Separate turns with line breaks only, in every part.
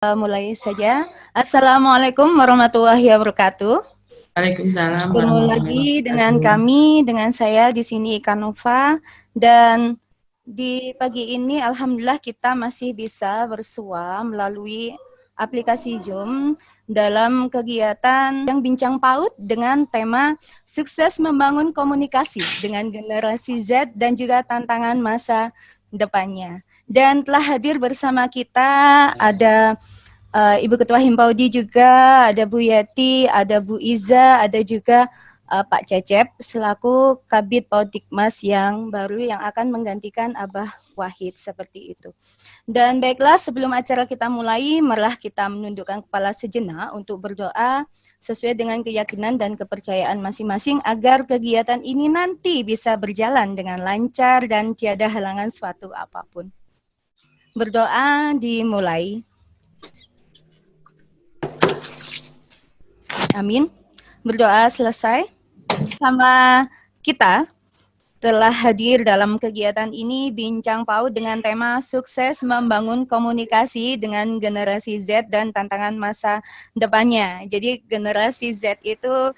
Mulai saja. Assalamualaikum warahmatullahi wabarakatuh.
Waalaikumsalam
Bertemu
warahmatullahi
lagi dengan
wabarakatuh.
dengan saya di sini Ika Nova, dan di pagi ini alhamdulillah kita masih bisa bersua melalui aplikasi Zoom dalam kegiatan yang bincang paut dengan tema sukses membangun komunikasi dengan generasi Z dan juga tantangan masa depannya. Dan telah hadir bersama kita ada Ibu Ketua Himpaudi juga, ada Bu Yati, ada Bu Iza, ada juga Pak Cecep selaku Kabid Paudikmas yang baru yang akan menggantikan Abah Wahid seperti itu. Dan baiklah, sebelum acara kita mulai, marilah kita menundukkan kepala sejenak untuk berdoa sesuai dengan keyakinan dan kepercayaan masing-masing agar kegiatan ini nanti bisa berjalan dengan lancar dan tiada halangan suatu apapun. Berdoa dimulai. Amin. Berdoa selesai. Sama kita telah hadir dalam kegiatan ini bincang paut dengan tema sukses membangun komunikasi dengan generasi Z dan tantangan masa depannya. Jadi generasi Z itu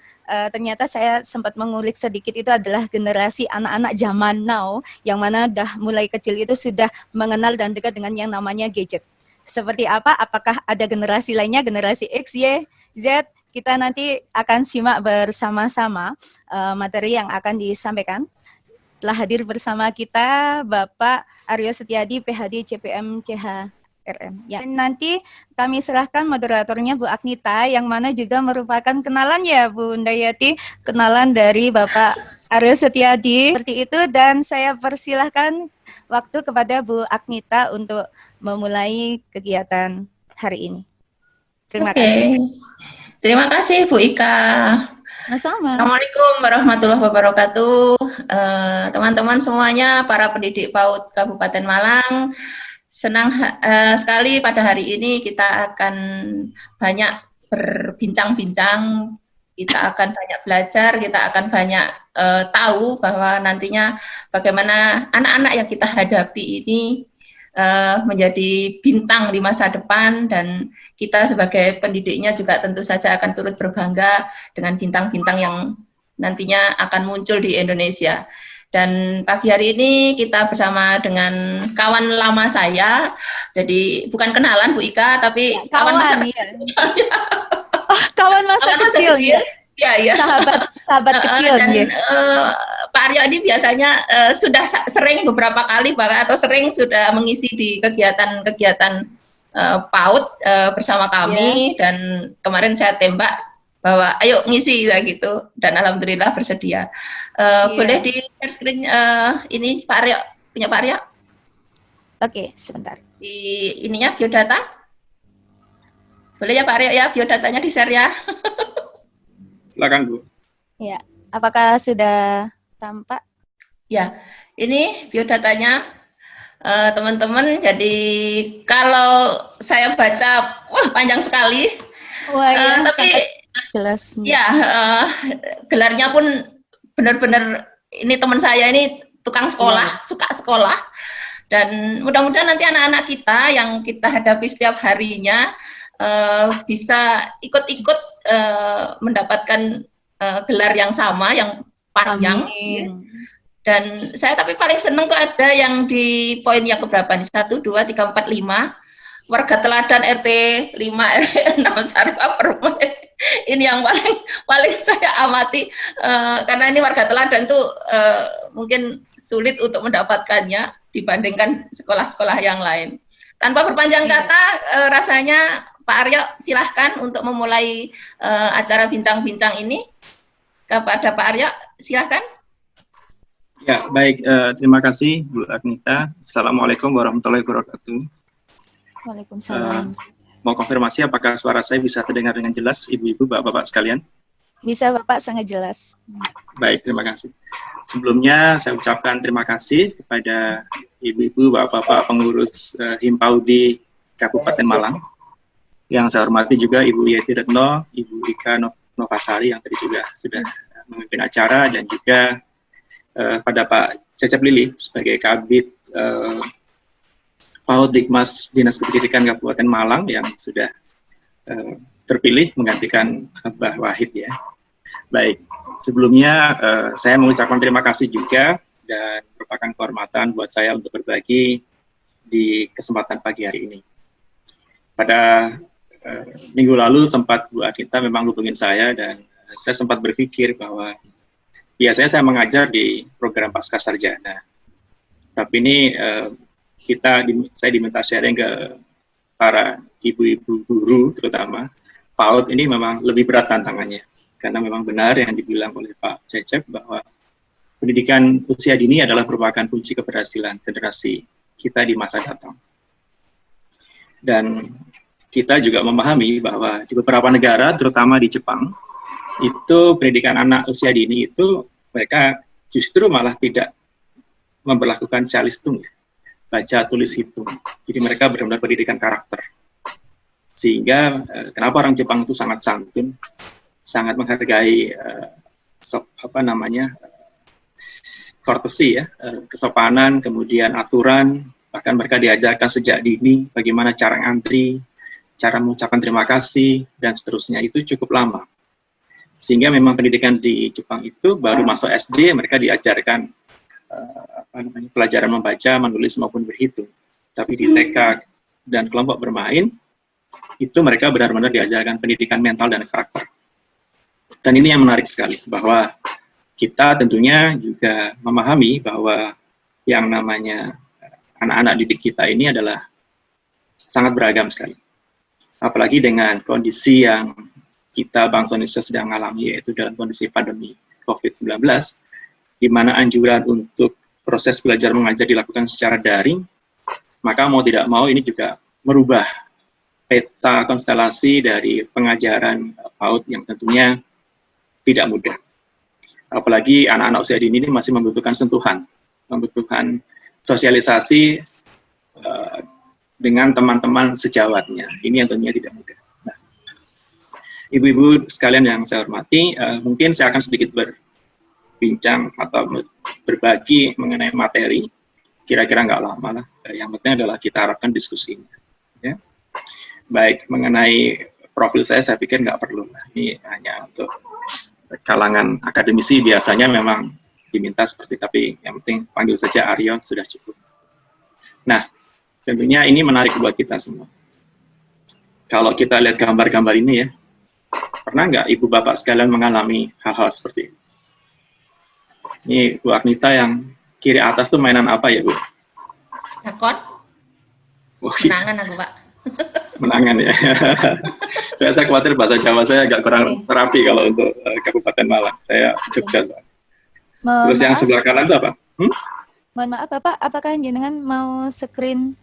ternyata saya sempat mengulik sedikit, itu adalah generasi anak-anak zaman now yang mana dah mulai kecil itu sudah mengenal dan dekat dengan yang namanya gadget. Seperti apa? Apakah ada generasi lainnya, generasi X, Y, Z? Kita nanti akan simak bersama-sama materi yang akan disampaikan. Telah hadir bersama kita Bapak Aryo Setiadi, PhD CPM CHRM. Ya, nanti kami serahkan moderatornya Bu Agnita, yang mana juga merupakan kenalan ya Bu Ndayati, kenalan dari Bapak Aryo Setiadi. Seperti itu, dan saya persilahkan waktu kepada Bu Agnita untuk memulai kegiatan hari ini. Terima kasih.
Terima kasih Bu Ika. Assalamualaikum warahmatullahi wabarakatuh. Teman-teman semuanya, para pendidik PAUD Kabupaten Malang, senang sekali pada hari ini kita akan banyak berbincang-bincang, kita akan banyak belajar, kita akan banyak tahu bahwa nantinya bagaimana anak-anak yang kita hadapi ini menjadi bintang di masa depan, dan kita sebagai pendidiknya juga tentu saja akan turut berbangga dengan bintang-bintang yang nantinya akan muncul di Indonesia. Dan pagi hari ini kita bersama dengan kawan lama saya, jadi bukan kenalan Bu Ika, tapi ya, kawan masa kecil.
Kawan masa kecil ya.
Ya.
Sahabat kecil.
Dan Pak Aryo ini biasanya sudah sering beberapa kali atau sering sudah mengisi di kegiatan-kegiatan PAUD bersama kami, dan kemarin saya tembak bahwa ayo ngisi ya gitu, dan alhamdulillah bersedia. Boleh di share screen ini Pak Aryo, punya Pak Aryo?
Oke, sebentar.
Di ininya biodata. Boleh ya Pak Aryo ya, biodatanya di share ya.
Silakan Bu.
Ya, apakah sudah tampak?
Ya, ini biodatanya teman-teman. Jadi kalau saya baca, wah panjang sekali.
Wah, ya,
tapi
jelas.
Ya, gelarnya pun benar-benar, ini teman saya ini tukang sekolah, suka sekolah. Dan mudah-mudahan nanti anak-anak kita yang kita hadapi setiap harinya bisa ikut-ikut mendapatkan gelar yang sama, yang panjang. Ya. Dan saya tapi paling seneng tuh ada yang di poin yang keberapa nih, 1, 2, 3, 4, 5, warga teladan RT 5 RW 6 Sarwa Permai. Ini yang paling saya amati, karena ini warga teladan tuh mungkin sulit untuk mendapatkannya dibandingkan sekolah-sekolah yang lain. Tanpa berpanjang kata, rasanya Pak Aryo silahkan untuk memulai acara bincang-bincang ini. Kepada Pak Aryo, silahkan.
Ya, baik. Terima kasih Bu Agnita. Assalamualaikum warahmatullahi wabarakatuh.
Waalaikumsalam.
Mau konfirmasi apakah suara saya bisa terdengar dengan jelas, Ibu-ibu, Bapak-bapak sekalian?
Bisa, Bapak, sangat jelas.
Baik, terima kasih. Sebelumnya saya ucapkan terima kasih kepada Ibu-ibu, Bapak-bapak pengurus Himpaudi Kabupaten Malang. Yang saya hormati juga Ibu Yati Retno, Ibu Ika Novasari yang tadi juga sudah memimpin acara, dan juga pada Pak Cecep Lili sebagai Kabid PAUD Dikmas Dinas Pendidikan Kabupaten Malang yang sudah terpilih menggantikan Mbah Wahid ya. Baik, sebelumnya saya mengucapkan terima kasih juga dan merupakan kehormatan buat saya untuk berbagi di kesempatan pagi hari ini. Pada minggu lalu sempat Bu Adita memang hubungin saya dan saya sempat berpikir bahwa biasanya saya mengajar di program Pasca Sarjana, tapi ini saya diminta sharing ke para ibu-ibu guru terutama. PAUD ini memang lebih berat tantangannya karena memang benar yang dibilang oleh Pak Cecep bahwa pendidikan usia dini adalah merupakan kunci keberhasilan generasi kita di masa datang. Dan kita juga memahami bahwa di beberapa negara, terutama di Jepang, itu pendidikan anak usia dini itu mereka justru malah tidak memperlakukan calistung, baca, tulis, hitung. Jadi mereka benar-benar pendidikan karakter. Sehingga kenapa orang Jepang itu sangat santun, sangat menghargai courtesy ya, kesopanan, kemudian aturan, bahkan mereka diajarkan sejak dini bagaimana cara ngantri, cara mengucapkan terima kasih, dan seterusnya. Itu cukup lama. Sehingga memang pendidikan di Jepang itu baru masuk SD, mereka diajarkan pelajaran membaca, menulis, maupun berhitung. Tapi di TK dan kelompok bermain, itu mereka benar-benar diajarkan pendidikan mental dan karakter. Dan ini yang menarik sekali, bahwa kita tentunya juga memahami bahwa yang namanya anak-anak didik kita ini adalah sangat beragam sekali. Apalagi dengan kondisi yang kita bangsa Indonesia sedang alami, yaitu dalam kondisi pandemi COVID-19, di mana anjuran untuk proses belajar mengajar dilakukan secara daring, maka mau tidak mau ini juga merubah peta konstelasi dari pengajaran PAUD yang tentunya tidak mudah. Apalagi anak-anak usia dini ini masih membutuhkan sentuhan, membutuhkan sosialisasi dengan teman-teman sejawatnya. Ini yang tentunya tidak mudah. Nah, ibu-ibu sekalian yang saya hormati, mungkin saya akan sedikit berbincang atau berbagi mengenai materi, kira-kira nggak lama lah. Yang penting adalah kita harapkan diskusinya. Ya. Baik, mengenai profil saya pikir nggak perlu. Ini hanya untuk kalangan akademisi biasanya memang diminta seperti, tapi yang penting panggil saja Aryo sudah cukup. Nah, tentunya ini menarik buat kita semua. Kalau kita lihat gambar-gambar ini ya, pernah nggak ibu bapak sekalian mengalami hal-hal seperti ini? Ini Bu Agnita yang kiri atas tuh mainan apa ya Bu?
Dakon. Menangan aku Pak.
Menangan ya. saya khawatir bahasa Jawa saya agak kurang terapi kalau untuk Kabupaten Malang. Saya Jogja. Terus yang sebelah kanan itu apa?
Mohon maaf Bapak, apakah jenengan mau screen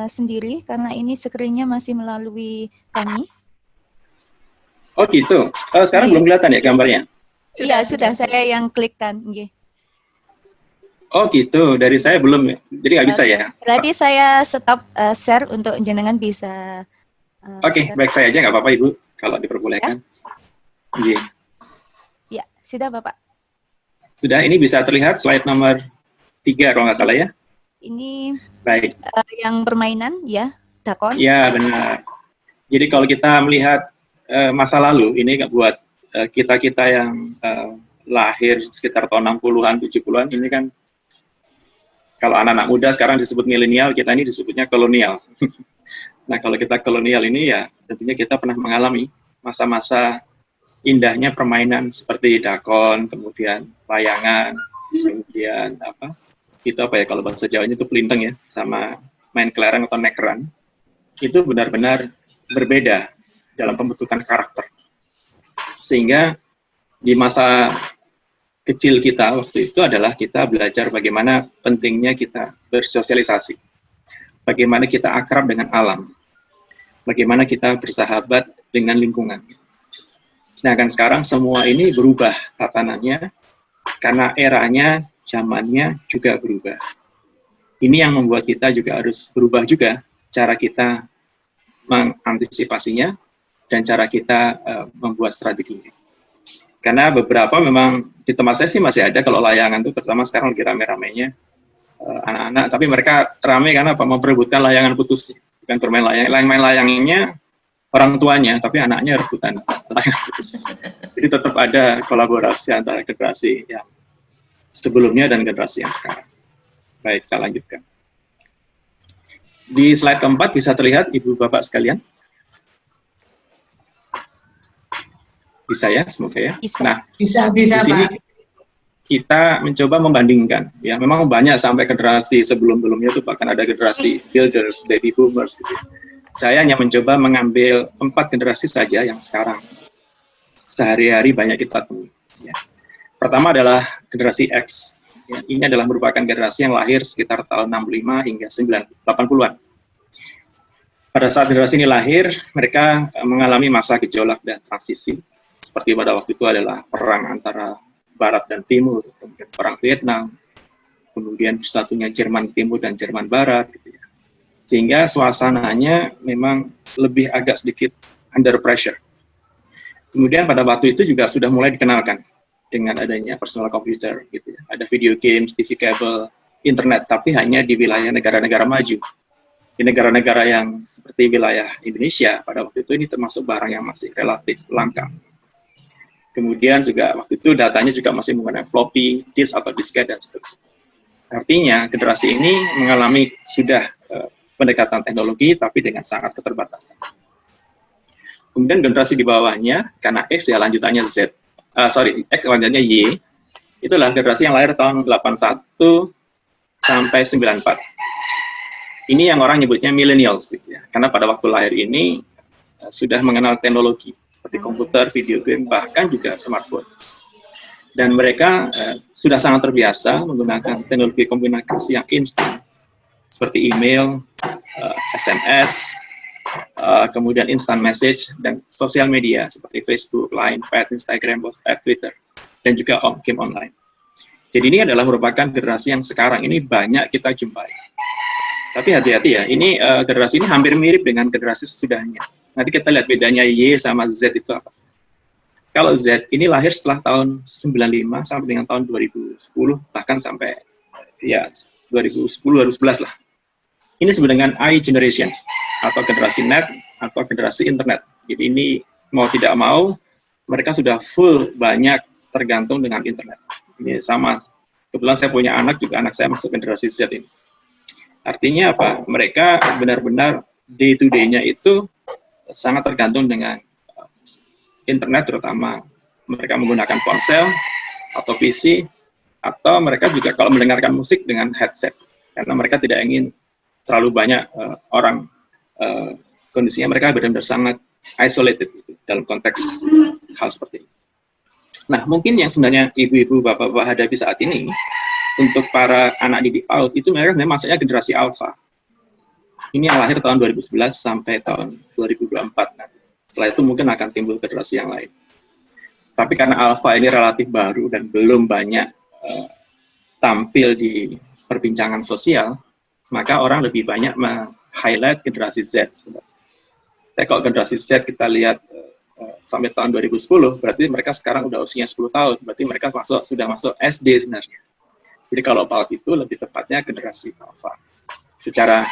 sendiri karena ini screen-nya masih melalui kami?
Oh gitu. Sekarang belum kelihatan ya gambarnya?
Iya sudah, saya yang klikkan. Okay.
Oh gitu, dari saya belum ya, jadi nggak bisa ya?
Berarti saya stop share untuk jenengan bisa.
Oke, baik, saya aja nggak apa-apa Ibu, kalau diperbolehkan. Iya.
Ya, sudah Bapak.
Sudah, ini bisa terlihat slide nomor 3 kalau nggak salah ya?
Ini
baik.
Yang permainan ya, Dakon?
Ya benar. Jadi kalau kita melihat masa lalu, ini buat kita-kita yang lahir sekitar tahun 60-an, 70-an, ini kan kalau anak-anak muda sekarang disebut milenial, kita ini disebutnya kolonial. Nah, kalau kita kolonial ini ya tentunya kita pernah mengalami masa-masa indahnya permainan seperti dakon, kemudian layangan, kemudian kalau bahasa Jawanya itu pelintang ya, sama main kelereng atau nekeran. Itu benar-benar berbeda dalam pembentukan karakter. Sehingga di masa kecil kita waktu itu adalah kita belajar bagaimana pentingnya kita bersosialisasi, bagaimana kita akrab dengan alam, bagaimana kita bersahabat dengan lingkungan. Sedangkan sekarang semua ini berubah tatanannya karena eranya, zamannya juga berubah. Ini yang membuat kita juga harus berubah juga cara kita mengantisipasinya dan cara kita membuat strateginya. Karena beberapa memang di tempat saya sih masih ada kalau layangan itu, terutama sekarang lagi rame-ramenya, anak-anak, tapi mereka rame karena apa? Memperebutkan layangan putus, bukan bermain layang. Main layangnya orang tuanya, tapi anaknya rebutan layangan putus. Jadi tetap ada kolaborasi antara generasi yang sebelumnya dan generasi yang sekarang. Baik, saya lanjutkan. Di slide keempat bisa terlihat Ibu Bapak sekalian. Bisa ya, semoga ya.
Bisa.
Nah,
Bisa
di sini
Pak.
kita mencoba membandingkan, ya memang banyak sampai generasi sebelum-sebelumnya itu bahkan ada generasi builders, baby boomers gitu. Saya hanya mencoba mengambil 4 generasi saja yang sekarang sehari-hari banyak kita temui. Ya. Pertama adalah generasi X. Ya, ini adalah merupakan generasi yang lahir sekitar tahun 65 hingga 80-an. Pada saat generasi ini lahir, mereka mengalami masa gejolak dan transisi. Seperti pada waktu itu adalah perang antara Barat dan Timur, kemudian perang Vietnam, kemudian bersatunya Jerman Timur dan Jerman Barat, gitu ya. Sehingga suasananya memang lebih agak sedikit under pressure. Kemudian pada waktu itu juga sudah mulai dikenalkan dengan adanya personal computer, gitu ya. Ada video games, TV kabel, internet, tapi hanya di wilayah negara-negara maju. Di negara-negara yang seperti wilayah Indonesia, pada waktu itu ini termasuk barang yang masih relatif langka. Kemudian juga waktu itu datanya juga masih menggunakan floppy disk atau disket dan seterusnya. Artinya generasi ini mengalami sudah pendekatan teknologi tapi dengan sangat keterbatasan. Kemudian generasi di bawahnya karena X ya lanjutannya Z, X lanjutannya Y, itulah generasi yang lahir tahun 81 sampai 94. Ini yang orang nyebutnya millennials, gitu ya. Karena pada waktu lahir ini sudah mengenal teknologi seperti komputer, video game, bahkan juga smartphone. Dan mereka sudah sangat terbiasa menggunakan teknologi komunikasi yang instan, seperti email, SMS, kemudian instant message, dan sosial media seperti Facebook, Line, Pet, Instagram, WhatsApp, Twitter, dan juga game online. Jadi ini adalah merupakan generasi yang sekarang ini banyak kita jumpai. Tapi hati-hati ya, ini generasi ini hampir mirip dengan generasi sesudahnya. Nanti kita lihat bedanya Y sama Z itu apa. Kalau Z ini lahir setelah tahun 95 sampai dengan tahun 2010, bahkan sampai ya 2010-2011 lah. Ini disebut dengan I generation, atau generasi net, atau generasi internet. Jadi ini mau tidak mau, mereka sudah full banyak tergantung dengan internet. Ini sama, kebetulan saya punya anak, juga anak saya masuk generasi Z ini. Artinya apa? Mereka benar-benar day to day-nya itu sangat tergantung dengan internet, terutama mereka menggunakan ponsel atau PC, atau mereka juga kalau mendengarkan musik dengan headset, karena mereka tidak ingin terlalu banyak orang, kondisinya mereka benar-benar sangat isolated dalam konteks hal seperti ini. Nah, mungkin yang sebenarnya ibu-ibu, bapak-bapak hadapi saat ini, untuk para anak didik PAUD, itu mereka memang maksudnya generasi alpha. Ini yang lahir tahun 2011 sampai tahun 2024. Nah, setelah itu mungkin akan timbul generasi yang lain. Tapi karena alpha ini relatif baru dan belum banyak tampil di perbincangan sosial, maka orang lebih banyak meng-highlight generasi Z. Tapi kalau generasi Z kita lihat sampai tahun 2010, berarti mereka sekarang udah usianya 10 tahun, berarti mereka sudah masuk SD sebenarnya. Jadi kalau PAUD itu lebih tepatnya generasi alpha. Secara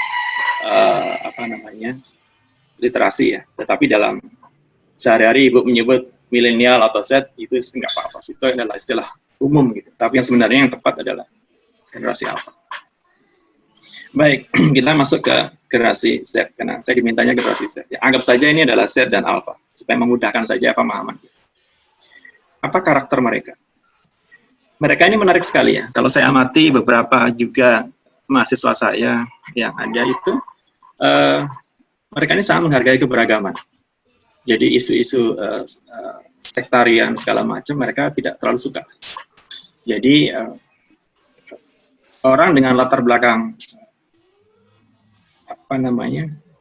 literasi ya, tetapi dalam sehari-hari Ibu menyebut milenial atau Z itu nggak apa-apa, itu adalah istilah umum gitu. Tapi yang sebenarnya yang tepat adalah generasi alpha. Baik, kita masuk ke generasi Z karena saya dimintanya generasi Z. Ya, anggap saja ini adalah Z dan alpha supaya memudahkan saja pemahaman. Apa karakter mereka? Mereka ini menarik sekali ya. Kalau saya amati beberapa juga mahasiswa saya yang ada itu, mereka ini sangat menghargai keberagaman. Jadi isu-isu sektarian segala macam mereka tidak terlalu suka. Jadi orang dengan latar belakang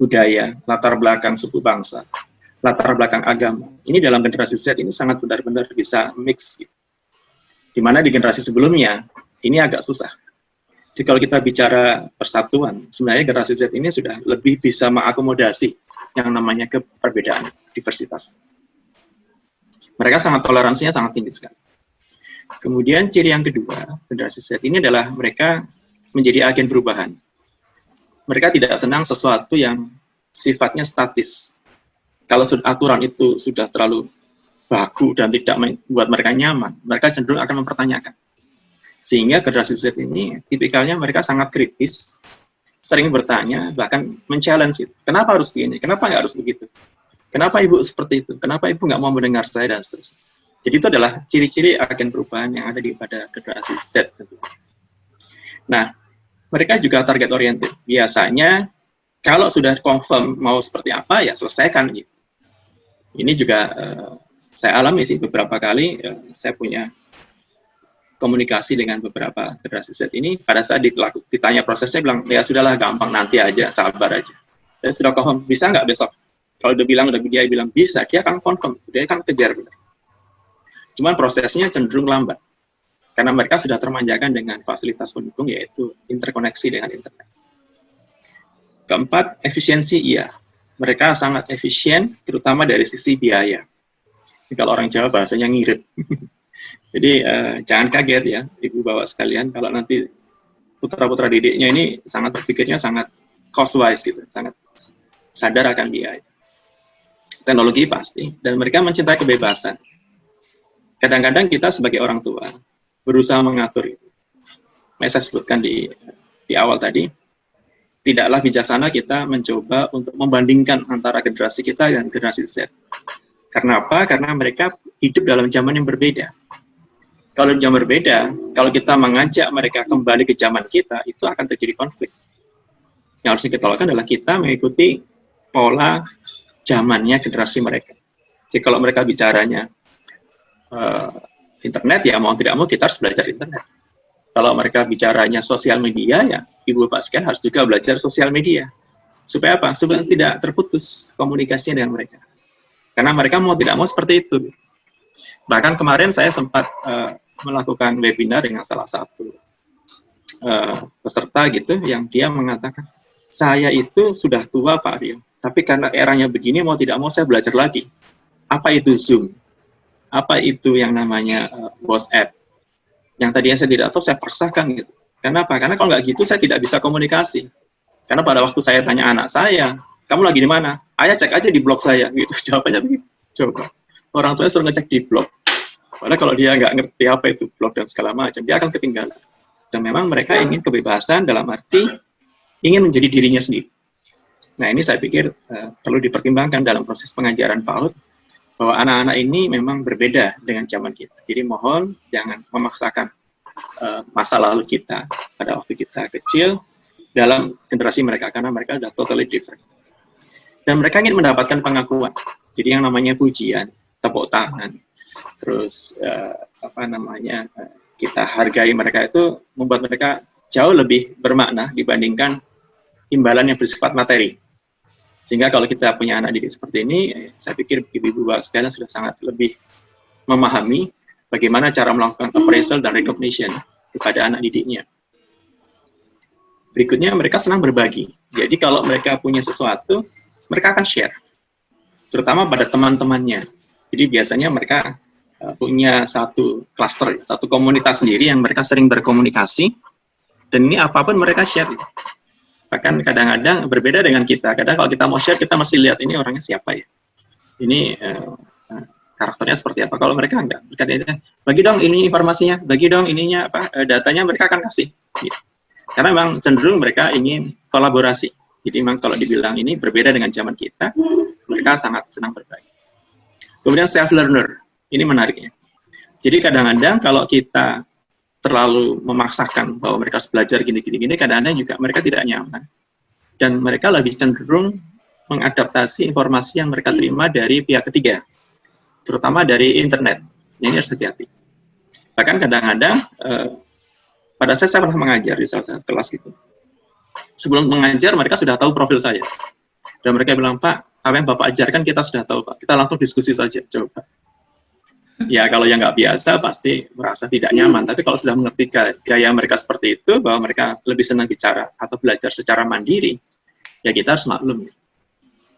budaya, latar belakang suku bangsa, latar belakang agama, ini dalam generasi Z ini sangat benar-benar bisa mix. Gitu. Di mana di generasi sebelumnya ini agak susah. Jadi kalau kita bicara persatuan, sebenarnya generasi Z ini sudah lebih bisa mengakomodasi yang namanya perbedaan, diversitas. Mereka sangat toleransinya sangat tinggi sekali. Kemudian ciri yang kedua, generasi Z ini adalah mereka menjadi agen perubahan. Mereka tidak senang sesuatu yang sifatnya statis. Kalau aturan itu sudah terlalu baku dan tidak membuat mereka nyaman, mereka cenderung akan mempertanyakan. Sehingga generasi Z ini tipikalnya mereka sangat kritis, sering bertanya, bahkan men-challenge itu. Kenapa harus begini? Kenapa nggak harus begitu? Kenapa ibu seperti itu? Kenapa ibu nggak mau mendengar saya dan seterusnya? Jadi itu adalah ciri-ciri agen perubahan yang ada pada generasi Z. Nah, mereka juga target oriented. Biasanya kalau sudah confirm mau seperti apa, ya selesaikan gitu. Ini juga saya alami sih beberapa kali, saya punya komunikasi dengan beberapa generasi Z ini, pada saat ditanya prosesnya, bilang, ya sudahlah gampang, nanti aja, sabar aja. Saya sudah confirm, bisa nggak besok? Kalau dia bilang bisa, dia akan confirm, dia akan kejar benar. Cuman prosesnya cenderung lambat, karena mereka sudah termanjakan dengan fasilitas pendukung, yaitu interkoneksi dengan internet. Keempat, efisiensi, iya. Mereka sangat efisien, terutama dari sisi biaya. Ini kalau orang Jawa bahasanya ngirit. Jadi jangan kaget ya, ibu bapak sekalian, kalau nanti putra-putra didiknya ini sangat berpikirnya sangat cost-wise gitu, sangat sadar akan biaya. Teknologi pasti, dan mereka mencintai kebebasan. Kadang-kadang kita sebagai orang tua berusaha mengatur itu. Saya sebutkan di awal tadi, tidaklah bijaksana kita mencoba untuk membandingkan antara generasi kita dan generasi Z. Karena apa? Karena mereka hidup dalam zaman yang berbeda. Kalau zaman berbeda, kalau kita mengajak mereka kembali ke zaman kita, itu akan terjadi konflik. Yang harus kita lakukan adalah kita mengikuti pola zamannya generasi mereka. Jadi kalau mereka bicaranya internet, ya mau tidak mau kita harus belajar internet. Kalau mereka bicaranya sosial media, ya ibu bapak sekalian harus juga belajar sosial media. Supaya apa? Supaya tidak terputus komunikasinya dengan mereka. Karena mereka mau tidak mau seperti itu. Bahkan kemarin saya sempat melakukan webinar dengan salah satu peserta gitu, yang dia mengatakan, saya itu sudah tua Pak Aryo, tapi karena eranya begini mau tidak mau saya belajar lagi. Apa itu Zoom? Apa itu yang namanya WhatsApp? Yang tadinya saya tidak tahu, saya paksakan gitu. Kenapa? Karena kalau nggak gitu, saya tidak bisa komunikasi. Karena pada waktu saya tanya anak saya, kamu lagi di mana? Ayah cek aja di blog saya. Gitu. Jawabannya begitu. Coba. Orang tuanya suruh ngecek di blog. Padahal kalau dia nggak ngerti apa itu blog dan segala macam, dia akan ketinggalan. Dan memang mereka ingin kebebasan dalam arti ingin menjadi dirinya sendiri. Nah ini saya pikir perlu dipertimbangkan dalam proses pengajaran PAUD, bahwa anak-anak ini memang berbeda dengan zaman kita. Jadi mohon jangan memaksakan masa lalu kita pada waktu kita kecil dalam generasi mereka, karena mereka sudah totally different. Dan mereka ingin mendapatkan pengakuan. Jadi yang namanya pujian, tepuk tangan, terus kita hargai mereka, itu membuat mereka jauh lebih bermakna dibandingkan imbalan yang bersifat materi. Sehingga kalau kita punya anak didik seperti ini, saya pikir ibu-ibu sekalian sudah sangat lebih memahami bagaimana cara melakukan appraisal dan recognition kepada anak didiknya. Berikutnya, mereka senang berbagi. Jadi kalau mereka punya sesuatu, mereka akan share. Terutama pada teman-temannya. Jadi biasanya mereka punya satu cluster, satu komunitas sendiri yang mereka sering berkomunikasi, dan ini apapun mereka share. Bahkan kadang-kadang berbeda dengan kita. Kadang kalau kita mau share, kita mesti lihat ini orangnya siapa ya. Ini karakternya seperti apa. Kalau mereka enggak, mereka bagi dong ini informasinya, bagi dong ininya datanya, mereka akan kasih. Gitu. Karena memang cenderung mereka ingin kolaborasi. Jadi memang kalau dibilang ini berbeda dengan zaman kita, mereka sangat senang berbagi. Kemudian self learner, ini menariknya. Jadi kadang-kadang kalau kita terlalu memaksakan bahwa mereka harus belajar gini-gini, kadang-kadang juga mereka tidak nyaman. Dan mereka lebih cenderung mengadaptasi informasi yang mereka terima dari pihak ketiga, terutama dari internet. Ini harus hati-hati. Bahkan kadang-kadang, pada saya pernah mengajar di salah satu kelas gitu. Sebelum mengajar, mereka sudah tahu profil saya. Dan mereka bilang, Pak, apa yang Bapak ajarkan kita sudah tahu, Pak. Kita langsung diskusi saja, coba. Ya, kalau yang nggak biasa, pasti merasa tidak nyaman. Tapi kalau sudah mengerti gaya mereka seperti itu, bahwa mereka lebih senang bicara atau belajar secara mandiri, ya kita harus maklum.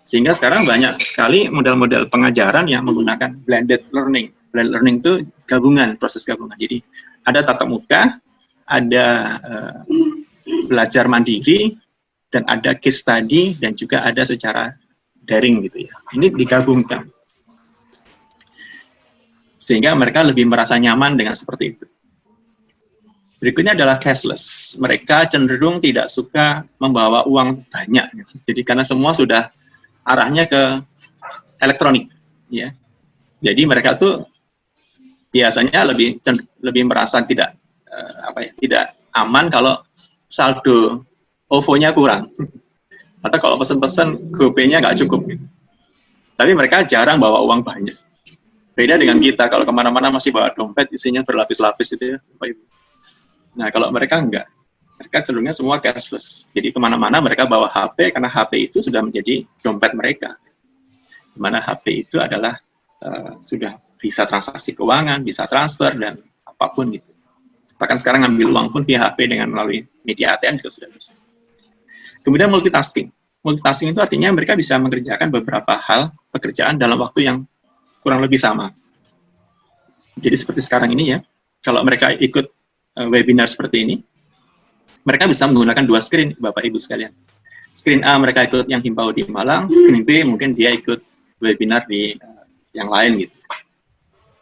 Sehingga sekarang banyak sekali model-model pengajaran yang menggunakan blended learning. Blended learning itu gabungan, proses gabungan. Jadi, ada tatap muka, ada belajar mandiri, dan ada case study, dan juga ada secara daring gitu ya. Ini digabungkan. Sehingga mereka lebih merasa nyaman dengan seperti itu. Berikutnya adalah cashless. Mereka cenderung tidak suka membawa uang banyak. Jadi karena semua sudah arahnya ke elektronik, ya. Jadi mereka tuh biasanya lebih merasa tidak tidak aman kalau saldo OVO-nya kurang. Atau kalau pesan-pesan GoPay-nya nggak cukup. Gitu. Tapi mereka jarang bawa uang banyak. Beda dengan kita, kalau kemana-mana masih bawa dompet, isinya berlapis-lapis gitu ya. Nah, kalau mereka enggak. Mereka cenderungnya semua cashless. Jadi kemana-mana mereka bawa HP, karena HP itu sudah menjadi dompet mereka. Dimana HP itu adalah sudah bisa transaksi keuangan, bisa transfer, dan apapun gitu. Bahkan sekarang ngambil uang pun via HP dengan melalui media ATM juga sudah bisa. Kemudian multitasking. Multitasking itu artinya mereka bisa mengerjakan beberapa hal pekerjaan dalam waktu yang kurang lebih sama. Jadi seperti sekarang ini ya, kalau mereka ikut webinar seperti ini, mereka bisa menggunakan 2 screen, Bapak Ibu sekalian. Screen A mereka ikut yang himbau di Malang, screen B mungkin dia ikut webinar di yang lain gitu.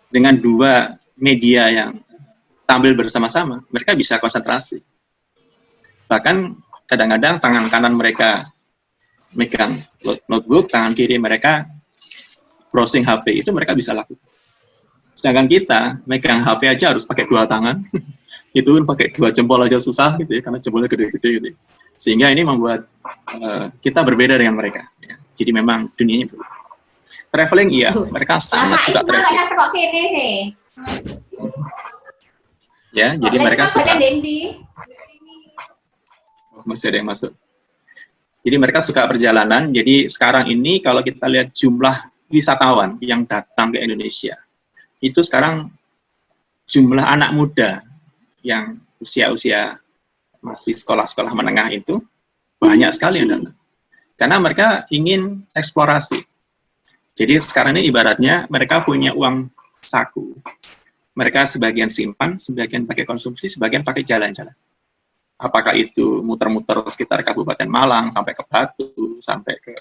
Dengan 2 media yang tampil bersama-sama, mereka bisa konsentrasi. Bahkan kadang-kadang tangan kanan mereka megang notebook, tangan kiri mereka browsing HP, itu mereka bisa lakukan. Sedangkan kita megang HP aja harus pakai 2 tangan, itu pun pakai 2 jempol aja susah gitu ya, karena jempolnya gede-gede gitu. Sehingga ini membuat kita berbeda dengan mereka. Ya. Jadi memang dunianya berbeda. Traveling iya, mereka sangat suka traveling. Ya, jadi mereka suka. Oh, masih ada yang masuk. Jadi mereka suka perjalanan. Jadi sekarang ini kalau kita lihat jumlah wisatawan yang datang ke Indonesia, itu sekarang jumlah anak muda yang usia-usia masih sekolah-sekolah menengah itu banyak sekali yang datang. Karena mereka ingin eksplorasi. Jadi sekarang ini ibaratnya mereka punya uang saku. Mereka sebagian simpan, sebagian pakai konsumsi, sebagian pakai jalan-jalan. Apakah itu muter-muter sekitar Kabupaten Malang, sampai ke Batu, sampai ke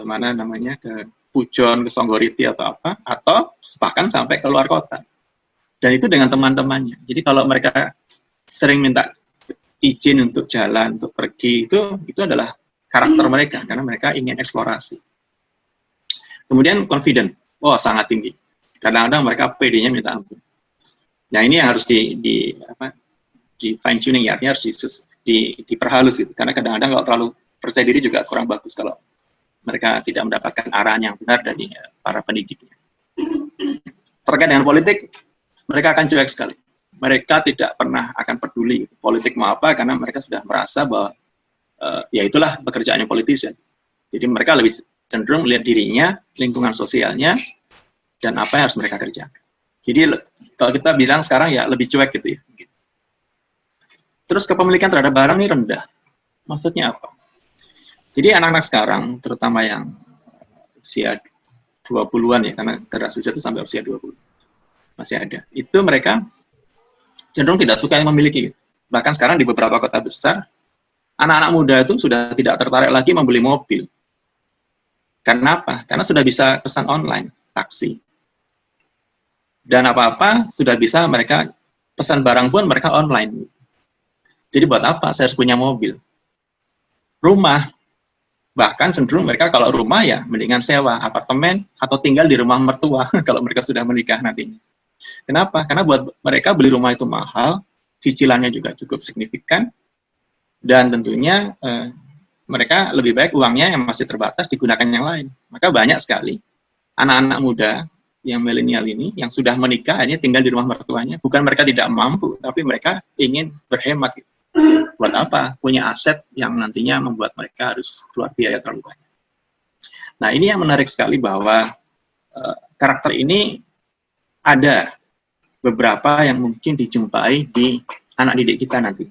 mana namanya, ke Pujon, ke Songgoriti atau apa, atau bahkan sampai ke luar kota. Dan itu dengan teman-temannya. Jadi kalau mereka sering minta izin untuk jalan, untuk pergi, itu adalah karakter mereka, karena mereka ingin eksplorasi. Kemudian confident, sangat tinggi. Kadang-kadang mereka PD-nya minta ampun. Nah ini yang harus di fine tuning ya, artinya harus diperhalus gitu. Karena kadang-kadang kalau terlalu percaya diri juga kurang bagus kalau mereka tidak mendapatkan arahan yang benar dari para pendidiknya. Terkait dengan politik, mereka akan cuek sekali. Mereka tidak pernah akan peduli politik mau apa, karena mereka sudah merasa bahwa ya itulah pekerjaannya politician. Jadi mereka lebih cenderung melihat dirinya, lingkungan sosialnya, dan apa yang harus mereka kerjakan. Jadi kalau kita bilang sekarang ya lebih cuek gitu ya. Terus kepemilikan terhadap barang ini rendah. Maksudnya apa? Jadi anak-anak sekarang, terutama yang usia 20-an ya, karena generasi itu sampai usia 20, masih ada. Itu mereka cenderung tidak suka yang memiliki. Bahkan sekarang di beberapa kota besar, anak-anak muda itu sudah tidak tertarik lagi membeli mobil. Karena apa? Karena sudah bisa pesan online, taksi. Dan apa-apa sudah bisa mereka pesan barang pun mereka online. Jadi buat apa saya harus punya mobil? Rumah. Bahkan cenderung mereka kalau rumah ya mendingan sewa apartemen atau tinggal di rumah mertua kalau mereka sudah menikah nantinya. Kenapa? Karena buat mereka beli rumah itu mahal, cicilannya juga cukup signifikan, dan tentunya mereka lebih baik uangnya yang masih terbatas digunakan yang lain. Maka banyak sekali anak-anak muda yang milenial ini yang sudah menikah hanya tinggal di rumah mertuanya. Bukan mereka tidak mampu, tapi mereka ingin berhemat. Gitu. Buat apa? Punya aset yang nantinya membuat mereka harus keluar biaya terlalu banyak. Nah ini yang menarik sekali bahwa karakter ini ada beberapa yang mungkin dijumpai di anak didik kita nanti.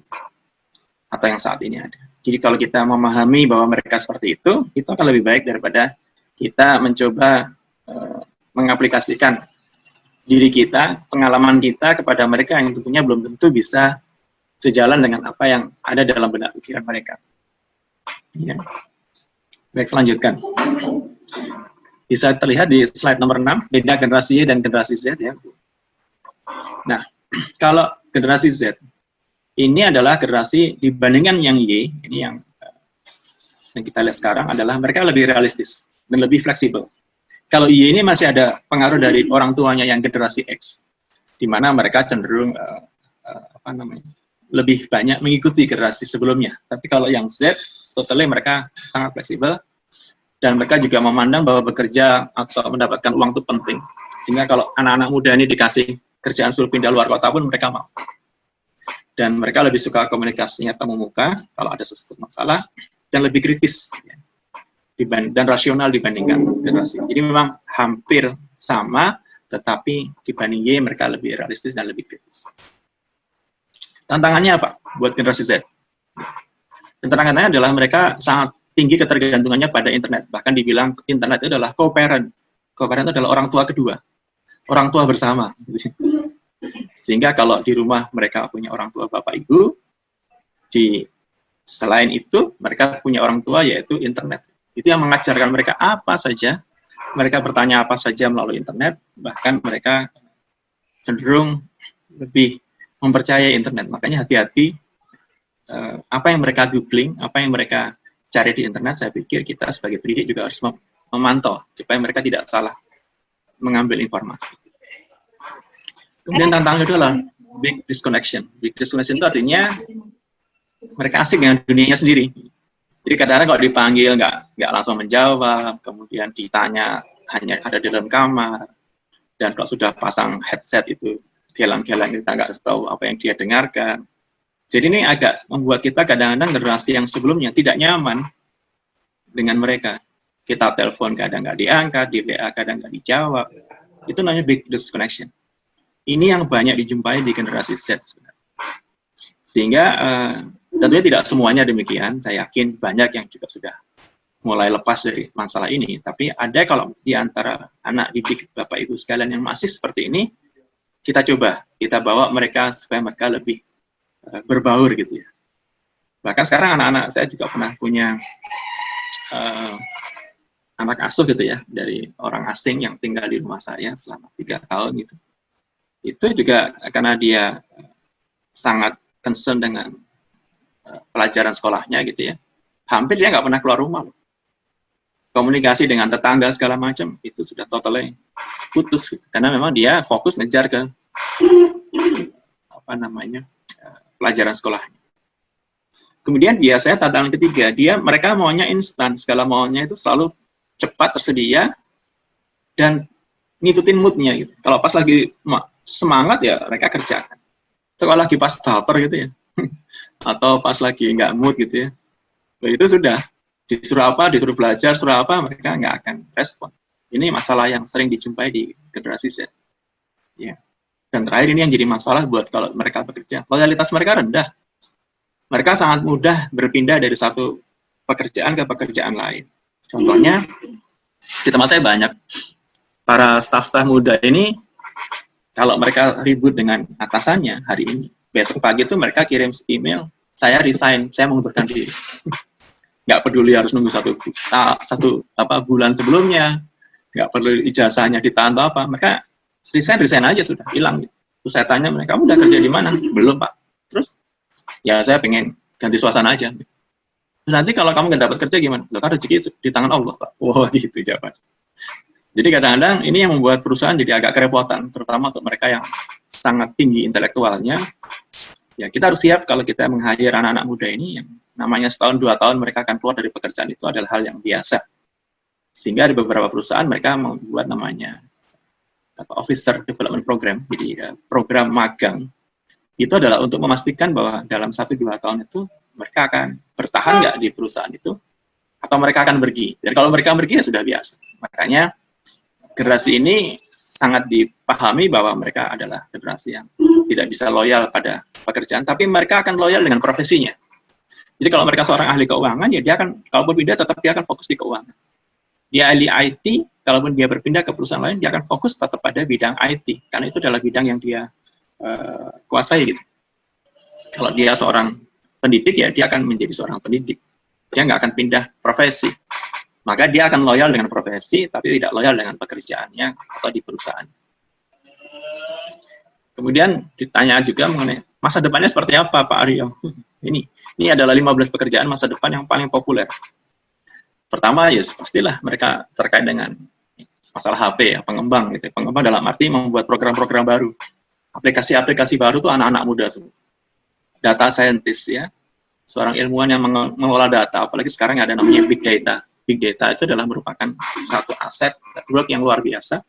Atau yang saat ini ada. Jadi kalau kita memahami bahwa mereka seperti itu akan lebih baik daripada kita mencoba mengaplikasikan diri kita, pengalaman kita kepada mereka yang tentunya belum tentu bisa sejalan dengan apa yang ada dalam benak pikiran mereka. Ya. Baik, selanjutkan. Bisa terlihat di slide nomor 6, beda generasi Y dan generasi Z ya. Nah, kalau generasi Z, ini adalah generasi dibandingkan yang Y, ini yang kita lihat sekarang adalah mereka lebih realistis dan lebih fleksibel. Kalau Y ini masih ada pengaruh dari orang tuanya yang generasi X, di mana mereka cenderung lebih banyak mengikuti generasi sebelumnya. Tapi kalau yang Z, totally mereka sangat fleksibel, dan mereka juga memandang bahwa bekerja atau mendapatkan uang itu penting. Sehingga kalau anak-anak muda ini dikasih kerjaan suruh pindah luar kota pun mereka mau. Dan mereka lebih suka komunikasinya temu muka kalau ada sesuatu masalah, dan lebih kritis dan rasional dibandingkan generasi. Jadi memang hampir sama, tetapi dibanding Y mereka lebih realistis dan lebih kritis. Tantangannya apa buat generasi Z? Tantangannya adalah mereka sangat tinggi ketergantungannya pada internet. Bahkan dibilang internet itu adalah co-parent. Co-parent itu adalah orang tua kedua, orang tua bersama. Sehingga kalau di rumah mereka punya orang tua bapak ibu, selain itu, mereka punya orang tua, yaitu internet. Itu yang mengajarkan mereka apa saja, mereka bertanya apa saja melalui internet, bahkan mereka cenderung lebih mempercayai internet. Makanya hati-hati apa yang mereka googling, apa yang mereka cari di internet, saya pikir kita sebagai pendidik juga harus memantau, supaya mereka tidak salah mengambil informasi. Kemudian tantangan itu adalah big disconnection. Big disconnection itu artinya mereka asik dengan dunianya sendiri. Jadi kadang-kadang kalau dipanggil nggak langsung menjawab, kemudian ditanya hanya ada di dalam kamar, dan kalau sudah pasang headset itu geleng-geleng, kita nggak tahu apa yang dia dengarkan. Jadi ini agak membuat kita kadang-kadang generasi yang sebelumnya tidak nyaman dengan mereka. Kita telepon kadang nggak diangkat, di WA kadang nggak dijawab. Itu namanya big disconnection. Ini yang banyak dijumpai di generasi Z sebenarnya. Sehingga tentunya tidak semuanya demikian, saya yakin banyak yang juga sudah mulai lepas dari masalah ini, tapi ada kalau di antara anak didik Bapak Ibu sekalian yang masih seperti ini, kita bawa mereka supaya mereka lebih berbaur gitu ya. Bahkan sekarang anak-anak saya juga pernah punya anak asuh gitu ya, dari orang asing yang tinggal di rumah saya selama 3 tahun gitu. Itu juga karena dia sangat concern dengan pelajaran sekolahnya gitu ya, hampir dia nggak pernah keluar rumah loh. Komunikasi dengan tetangga segala macam itu sudah totally putus gitu. Karena memang dia fokus ngejar ke pelajaran sekolahnya. Kemudian biasanya tantangan ketiga, mereka maunya instan, segala maunya itu selalu cepat tersedia dan ngikutin moodnya gitu. Kalau pas lagi semangat ya mereka kerjakan. Kalau lagi pas baper gitu ya, atau pas lagi nggak mood gitu ya, itu sudah disuruh apa, disuruh belajar, suruh apa, mereka nggak akan respon. Ini masalah yang sering dijumpai di generasi Z. Ya. Dan terakhir ini yang jadi masalah buat kalau mereka bekerja, loyalitas mereka rendah. Mereka sangat mudah berpindah dari satu pekerjaan ke pekerjaan lain. Contohnya, di tempat saya banyak para staf-staf muda ini, kalau mereka ribut dengan atasannya hari ini, besok pagi itu mereka kirim email, saya resign, saya mengundurkan diri. Nggak peduli harus nunggu satu bulan sebelumnya, nggak perlu ijazahnya ditahan atau apa, mereka resign aja sudah, hilang. Terus saya tanya mereka, kamu udah kerja di mana? Belum Pak. Terus, ya saya pengen ganti suasana aja. Terus nanti kalau kamu nggak dapat kerja gimana? Loh kan rezeki di tangan Allah Pak. Wah gitu jawaban. Jadi kadang-kadang ini yang membuat perusahaan jadi agak kerepotan, terutama untuk mereka yang sangat tinggi intelektualnya. Ya kita harus siap kalau kita meng-hire anak-anak muda ini yang namanya setahun 2 tahun mereka akan keluar dari pekerjaan, itu adalah hal yang biasa. Sehingga di beberapa perusahaan mereka membuat namanya Officer Development Program, jadi program magang. Itu adalah untuk memastikan bahwa dalam 1-2 tahun itu mereka akan bertahan nggak di perusahaan itu, atau mereka akan pergi. Dan kalau mereka pergi ya sudah biasa. Makanya generasi ini sangat dipahami bahwa mereka adalah generasi yang tidak bisa loyal pada pekerjaan, tapi mereka akan loyal dengan profesinya. Jadi kalau mereka seorang ahli keuangan, ya dia akan, kalaupun pindah tetap dia akan fokus di keuangan. Dia ahli IT, kalaupun dia berpindah ke perusahaan lain, dia akan fokus tetap pada bidang IT, karena itu adalah bidang yang dia kuasai gitu. Kalau dia seorang pendidik, ya dia akan menjadi seorang pendidik. Dia nggak akan pindah profesi. Maka dia akan loyal dengan profesi, tapi tidak loyal dengan pekerjaannya atau di perusahaan. Kemudian ditanya juga mengenai masa depannya seperti apa, Pak Aryo? Ini adalah 15 pekerjaan masa depan yang paling populer. Pertama, ya pastilah mereka terkait dengan masalah HP, ya, pengembang. Gitu. Pengembang dalam arti membuat program-program baru. Aplikasi-aplikasi baru itu anak-anak muda semua. Data scientist, ya. Seorang ilmuwan yang mengolah data, apalagi sekarang ada namanya big data. Big data itu adalah merupakan satu aset network yang luar biasa.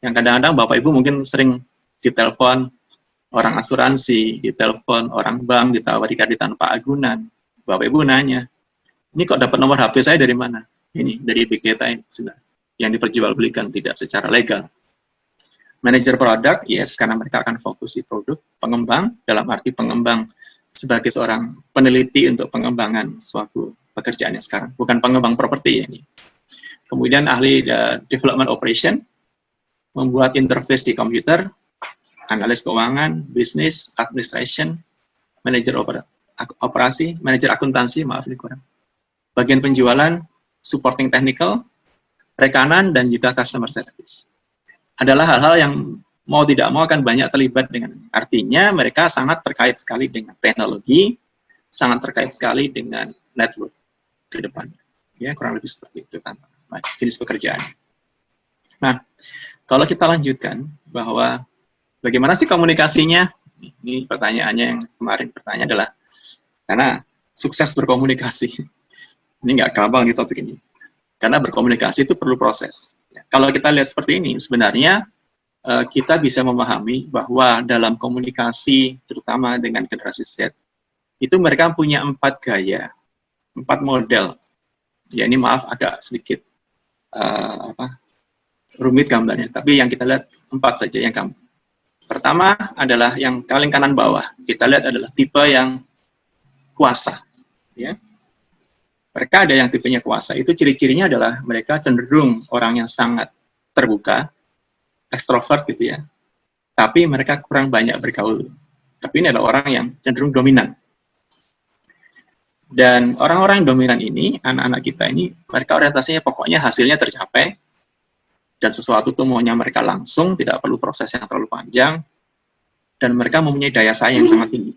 Yang kadang-kadang Bapak Ibu mungkin sering ditelepon orang asuransi, ditelepon orang bank, ditawari kartu tanpa agunan. Bapak Ibu nanya, ini kok dapat nomor HP saya dari mana? Ini dari big data ini sudah yang diperjualbelikan tidak secara legal. Manajer produk, yes, karena mereka akan fokus di produk. Pengembang, dalam arti pengembang sebagai seorang peneliti untuk pengembangan suatu pekerjaan yang sekarang, bukan pengembang properti ini. Kemudian ahli development operation, membuat interface di komputer, analis keuangan, bisnis, administration, manajer operasi, manajer akuntansi, maaf ini kurang. Bagian penjualan, supporting technical, rekanan, dan juga customer service. Adalah hal-hal yang mau tidak mau akan banyak terlibat dengan. Artinya mereka sangat terkait sekali dengan teknologi, sangat terkait sekali dengan network ke depan. Ya, kurang lebih seperti itu kan jenis pekerjaan. Nah, kalau kita lanjutkan bahwa bagaimana sih komunikasinya? Ini pertanyaannya yang kemarin bertanya adalah karena sukses berkomunikasi. Ini nggak gampang di topik ini. Karena berkomunikasi itu perlu proses. Kalau kita lihat seperti ini, sebenarnya kita bisa memahami bahwa dalam komunikasi, terutama dengan generasi Z, itu mereka punya 4 gaya, 4 model. Ya ini maaf agak sedikit rumit gambarnya, tapi yang kita lihat 4 saja yang gampang. Pertama adalah yang paling kanan bawah. Kita lihat adalah tipe yang kuasa. Ya. Mereka ada yang tipenya kuasa. Itu ciri-cirinya adalah mereka cenderung orang yang sangat terbuka, ekstrovert gitu ya. Tapi mereka kurang banyak bergaul. Tapi ini adalah orang yang cenderung dominan. Dan orang-orang yang dominan ini, anak-anak kita ini, mereka orientasinya pokoknya hasilnya tercapai, dan sesuatu itu maunya mereka langsung, tidak perlu proses yang terlalu panjang, dan mereka mempunyai daya saing yang sangat tinggi.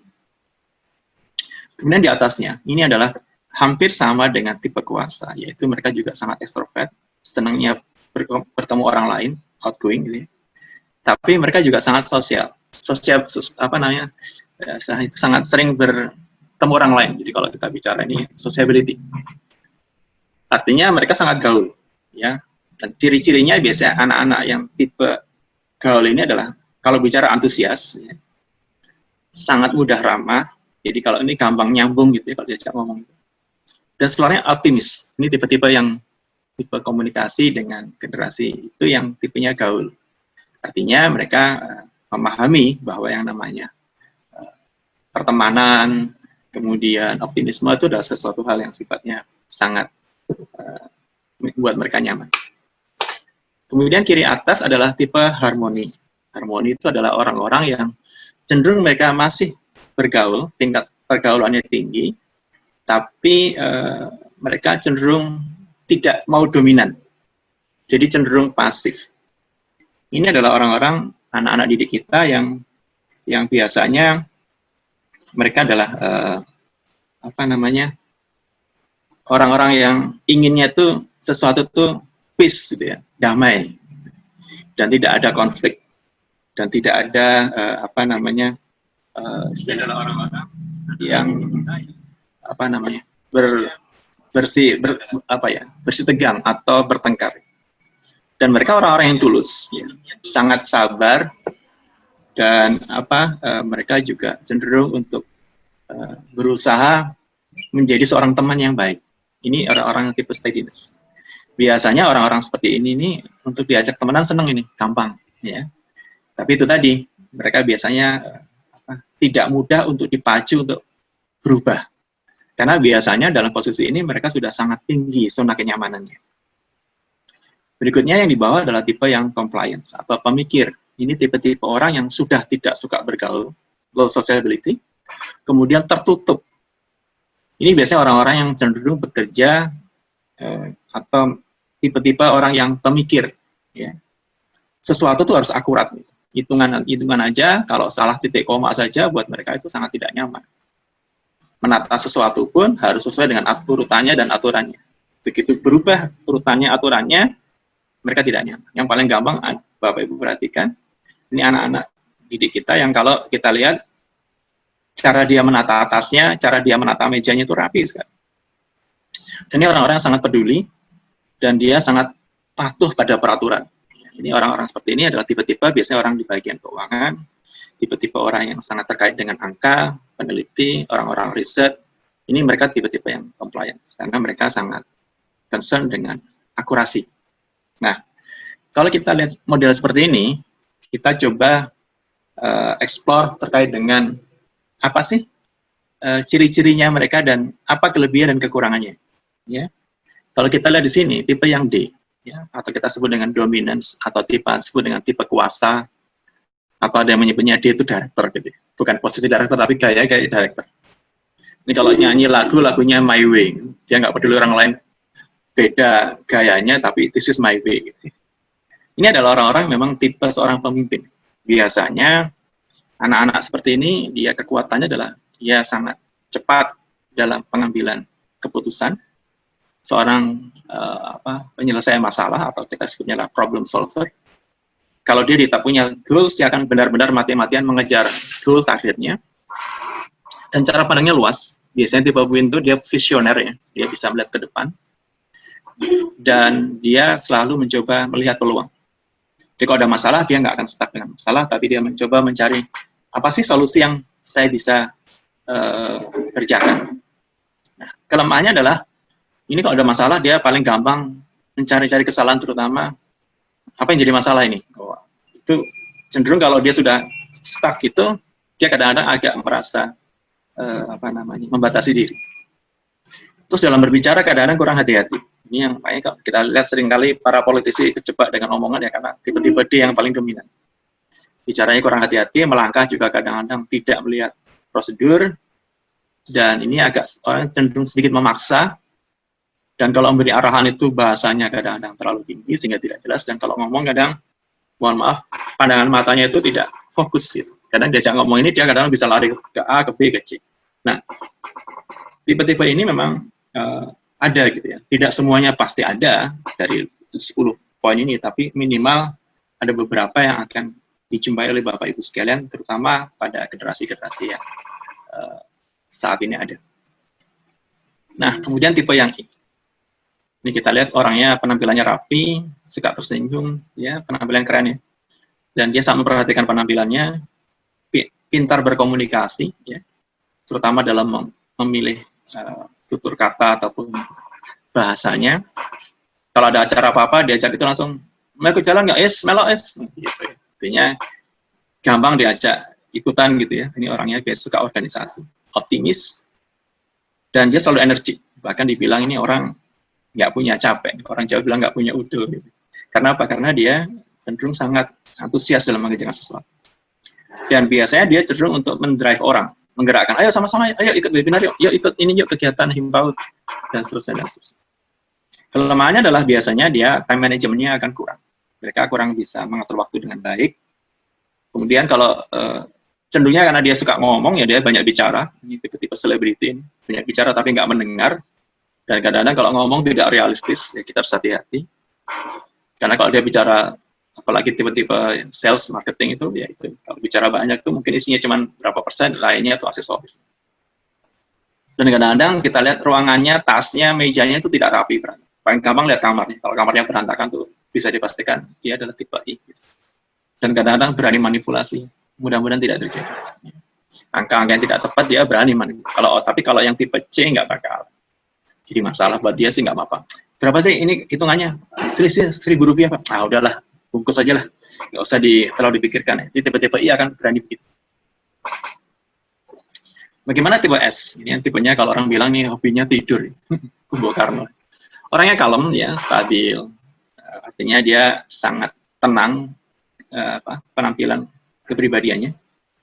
Kemudian di atasnya, ini adalah hampir sama dengan tipe kuasa, yaitu mereka juga sangat ekstrovert, senangnya bertemu orang lain, outgoing, gitu ya. Tapi mereka juga sangat sosial, sangat sering bertemu orang lain. Jadi kalau kita bicara ini sociability, artinya mereka sangat gaul, ya. Dan ciri-cirinya biasanya anak-anak yang tipe gaul ini adalah kalau bicara antusias, ya, sangat mudah ramah. Jadi kalau ini gampang nyambung gitu ya kalau diajak ngomong. Dan setelahnya optimis. Ini tipe-tipe yang tipe komunikasi dengan generasi itu yang tipenya gaul. Artinya mereka memahami bahwa yang namanya pertemanan, kemudian optimisme itu adalah sesuatu hal yang sifatnya sangat membuat mereka nyaman. Kemudian kiri atas adalah tipe harmoni. Harmoni itu adalah orang-orang yang cenderung mereka masih bergaul, tingkat pergaulannya tinggi, tapi mereka cenderung tidak mau dominan. Jadi cenderung pasif. Ini adalah orang-orang, anak-anak didik kita yang biasanya mereka adalah orang-orang yang inginnya tuh sesuatu tuh peace gitu ya, damai, dan tidak ada konflik, dan tidak ada adalah orang-orang yang bersih tegang atau bertengkar. Dan mereka orang-orang yang tulus, ya, sangat sabar, dan mereka juga cenderung untuk berusaha menjadi seorang teman yang baik. Ini orang-orang tipe steadiness. Biasanya orang-orang seperti ini nih untuk diajak temenan seneng ini, gampang, ya. Tapi itu tadi, mereka biasanya tidak mudah untuk dipacu untuk berubah. Karena biasanya dalam posisi ini mereka sudah sangat tinggi zona kenyamanannya. Berikutnya yang di bawah adalah tipe yang compliance atau pemikir. Ini tipe-tipe orang yang sudah tidak suka bergaul, low sociability, kemudian tertutup. Ini biasanya orang-orang yang cenderung bekerja atau tipe-tipe orang yang pemikir. Ya. Sesuatu tuh harus akurat. Hitungan aja, kalau salah titik koma saja buat mereka itu sangat tidak nyaman. Menata sesuatu pun harus sesuai dengan urutannya dan aturannya. Begitu berubah urutannya, aturannya, mereka tidak nyaman. Yang paling gampang, Bapak Ibu perhatikan, ini anak-anak didik kita yang kalau kita lihat cara dia menata atasnya, cara dia menata mejanya itu rapi sekali. Dan ini orang-orang yang sangat peduli dan dia sangat patuh pada peraturan. Ini orang-orang seperti ini adalah tipe-tipe biasanya orang di bagian keuangan, tipe-tipe orang yang sangat terkait dengan angka, peneliti, orang-orang riset. Ini mereka tipe-tipe yang compliance karena mereka sangat concern dengan akurasi. Nah, kalau kita lihat model seperti ini, kita coba explore terkait dengan apa sih ciri-cirinya mereka dan apa kelebihan dan kekurangannya. Ya, kalau kita lihat di sini tipe yang D, ya, atau kita sebut dengan dominance atau sebut dengan tipe kuasa, atau ada yang menyebutnya D itu director, gitu. Bukan posisi director tapi gaya director. Ini kalau nyanyi lagunya My Way, dia nggak peduli orang lain beda gayanya, tapi this is my way. Gitu. Ini adalah orang-orang memang tipe seorang pemimpin. Biasanya anak-anak seperti ini dia kekuatannya adalah dia sangat cepat dalam pengambilan keputusan. Seorang penyelesaian masalah atau kita sebutnya lah problem solver. Kalau dia tidak punya goals, dia akan benar-benar mati-matian mengejar goal targetnya. Dan cara pandangnya luas. Biasanya tipe Win itu dia visioner ya, dia bisa melihat ke depan. Dan dia selalu mencoba melihat peluang. Jadi kalau ada masalah, dia nggak akan stuck dengan masalah, tapi dia mencoba mencari apa sih solusi yang saya bisa kerjakan. Nah, kelemahannya adalah ini kalau ada masalah, dia paling gampang mencari-cari kesalahan, terutama apa yang jadi masalah ini. Itu cenderung kalau dia sudah stuck itu, dia kadang-kadang agak merasa membatasi diri. Terus dalam berbicara kadang-kadang kurang hati-hati. Ini yang kalau kita lihat seringkali para politisi kejebak dengan omongan ya karena tipe-tipe D yang paling dominan. Bicaranya kurang hati-hati, melangkah juga kadang-kadang tidak melihat prosedur, dan ini agak orang cenderung sedikit memaksa. Dan kalau memberi arahan itu bahasanya kadang-kadang terlalu tinggi sehingga tidak jelas, dan kalau ngomong kadang, mohon maaf, pandangan matanya itu tidak fokus gitu. Kadang diajak ngomong ini dia kadang bisa lari ke A, ke B, ke C. Nah, tipe-tipe ini memang ada gitu ya. Tidak semuanya pasti ada dari 10 poin ini, tapi minimal ada beberapa yang akan dijumpai oleh Bapak Ibu sekalian, terutama pada generasi-generasi yang saat ini ada. Nah, kemudian tipe yang ini kita lihat orangnya penampilannya rapi, suka tersenyum, ya penampilan keren ya. Dan dia sangat memperhatikan penampilannya, pintar berkomunikasi, ya, terutama dalam memilih tutur kata ataupun bahasanya. Kalau ada acara apa-apa, diajak itu langsung, mau ikut jalan nggak? Melo gitu. Ya. Artinya gampang diajak ikutan gitu ya. Ini orangnya biasa suka organisasi, optimis, dan dia selalu energi. Bahkan dibilang ini orang nggak punya capek, orang Jawa bilang nggak punya udel. Gitu. Karena apa? Karena dia cenderung sangat antusias dalam mengerjakan sesuatu. Dan biasanya dia cenderung untuk mendrive orang, menggerakkan, ayo sama-sama, ayo ikut webinar, yuk ikut ini, yuk kegiatan himpau, dan seterusnya, dan seterusnya. Kelemahannya adalah biasanya dia time manajemennya akan kurang. Mereka kurang bisa mengatur waktu dengan baik. Kemudian kalau cenderungnya karena dia suka ngomong, ya dia banyak bicara, ini tipe-tipe selebriti, banyak bicara tapi nggak mendengar. Dan kadang-kadang kalau ngomong tidak realistis, ya kita harus hati-hati. Karena kalau dia bicara, apalagi tipe-tipe sales, marketing itu, ya itu. Kalau bicara banyak itu mungkin isinya cuma berapa persen, lainnya itu aksesoris. Dan kadang-kadang kita lihat ruangannya, tasnya, mejanya itu tidak rapi. Paling gampang lihat kamarnya. Kalau kamarnya berantakan tuh bisa dipastikan dia adalah tipe I. Dan kadang-kadang berani manipulasi. Mudah-mudahan tidak terjadi. Angka-angka yang tidak tepat dia berani manipulasi. Tapi kalau yang tipe C nggak bakal. Jadi masalah buat dia sih nggak apa-apa. Berapa sih ini hitungannya? Selisih Rp1.000 Pak. Ah udahlah, bungkus aja lah. Nggak usah terlalu dipikirkan. Ya. Jadi tipe-tipe I akan berani begitu. Bagaimana tipe S? Ini yang tipenya kalau orang bilang nih hobinya tidur. Kubo Karno. Orangnya kalem ya, stabil. Artinya dia sangat tenang penampilan kepribadiannya.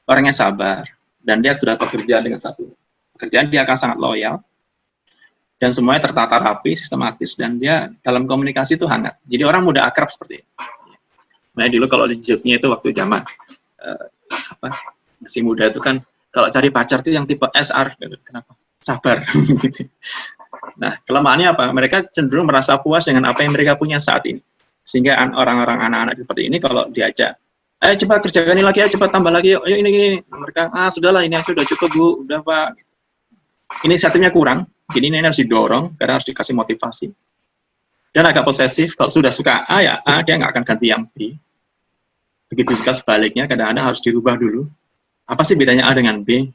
Orangnya sabar, dan dia sudah bekerja dengan satu pekerjaan, dia akan sangat loyal, dan semuanya tertata rapi, sistematis, dan dia dalam komunikasi itu hangat. Jadi orang mudah akrab seperti itu. Nah, dulu kalau di Jogja itu waktu zaman masih muda itu kan, kalau cari pacar itu yang tipe SR, kenapa? Sabar, gitu. Nah, kelemahannya apa? Mereka cenderung merasa puas dengan apa yang mereka punya saat ini. Sehingga orang-orang anak-anak seperti ini kalau diajak, ayo cepat kerjakan ini lagi, ayo cepat tambah lagi, ayo ini. Mereka, sudahlah ini aja udah cukup Bu, udah Pak. Ini satunya kurang, jadi ini harus didorong, karena harus dikasih motivasi. Dan agak posesif, kalau sudah suka A ya A, dia nggak akan ganti yang B. Begitu juga sebaliknya, kadang-kadang harus dirubah dulu. Apa sih bedanya A dengan B?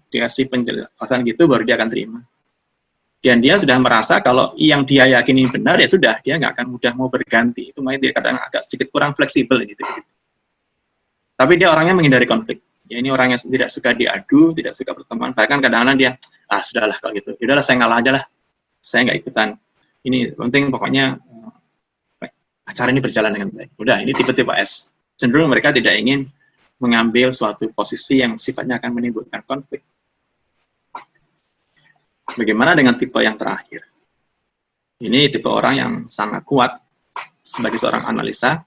Dikasih penjelasan gitu, baru dia akan terima. Dan dia sudah merasa kalau yang dia yakini benar, ya sudah, dia nggak akan mudah mau berganti. Itu makanya dia kadang agak sedikit kurang fleksibel gitu. Tapi dia orangnya menghindari konflik. Ya, ini orang yang tidak suka diadu, tidak suka berteman. Bahkan kadang-kadang dia, sudahlah kalau gitu. Yaudahlah, saya ngalah aja lah. Saya nggak ikutan. Ini penting pokoknya acara ini berjalan dengan baik. Udah, ini tipe-tipe S. Cenderung mereka tidak ingin mengambil suatu posisi yang sifatnya akan menimbulkan konflik. Bagaimana dengan tipe yang terakhir? Ini tipe orang yang sangat kuat sebagai seorang analisa.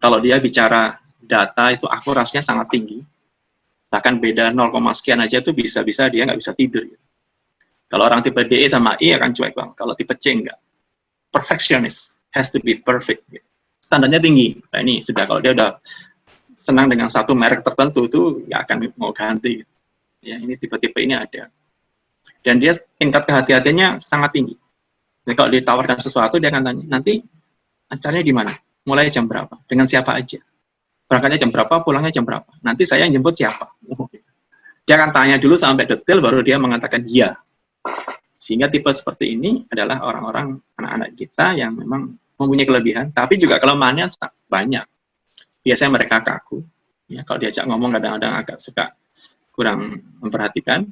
Kalau dia bicara data itu akurasinya sangat tinggi. Bahkan beda 0, sekian aja itu bisa-bisa dia nggak bisa tidur. Kalau orang tipe D sama E akan cuek bang. Kalau tipe C enggak. Perfectionist, has to be perfect. Standarnya tinggi. Nah ini sudah, kalau dia udah senang dengan satu merek tertentu itu nggak akan mau ganti. Ya ini tipe-tipe ini ada. Dan dia tingkat kehati-hatiannya sangat tinggi. Jadi kalau ditawarkan sesuatu, dia akan tanya, nanti acaranya di mana? Mulai jam berapa? Dengan siapa aja? Berangkatnya jam berapa? Pulangnya jam berapa? Nanti saya yang jemput siapa? Dia akan tanya dulu sampai detail, baru dia mengatakan iya. Sehingga tipe seperti ini adalah orang-orang, anak-anak kita yang memang mempunyai kelebihan, tapi juga kelemahannya banyak. Biasanya mereka kaku. Ya, kalau diajak ngomong kadang-kadang agak suka kurang memperhatikan.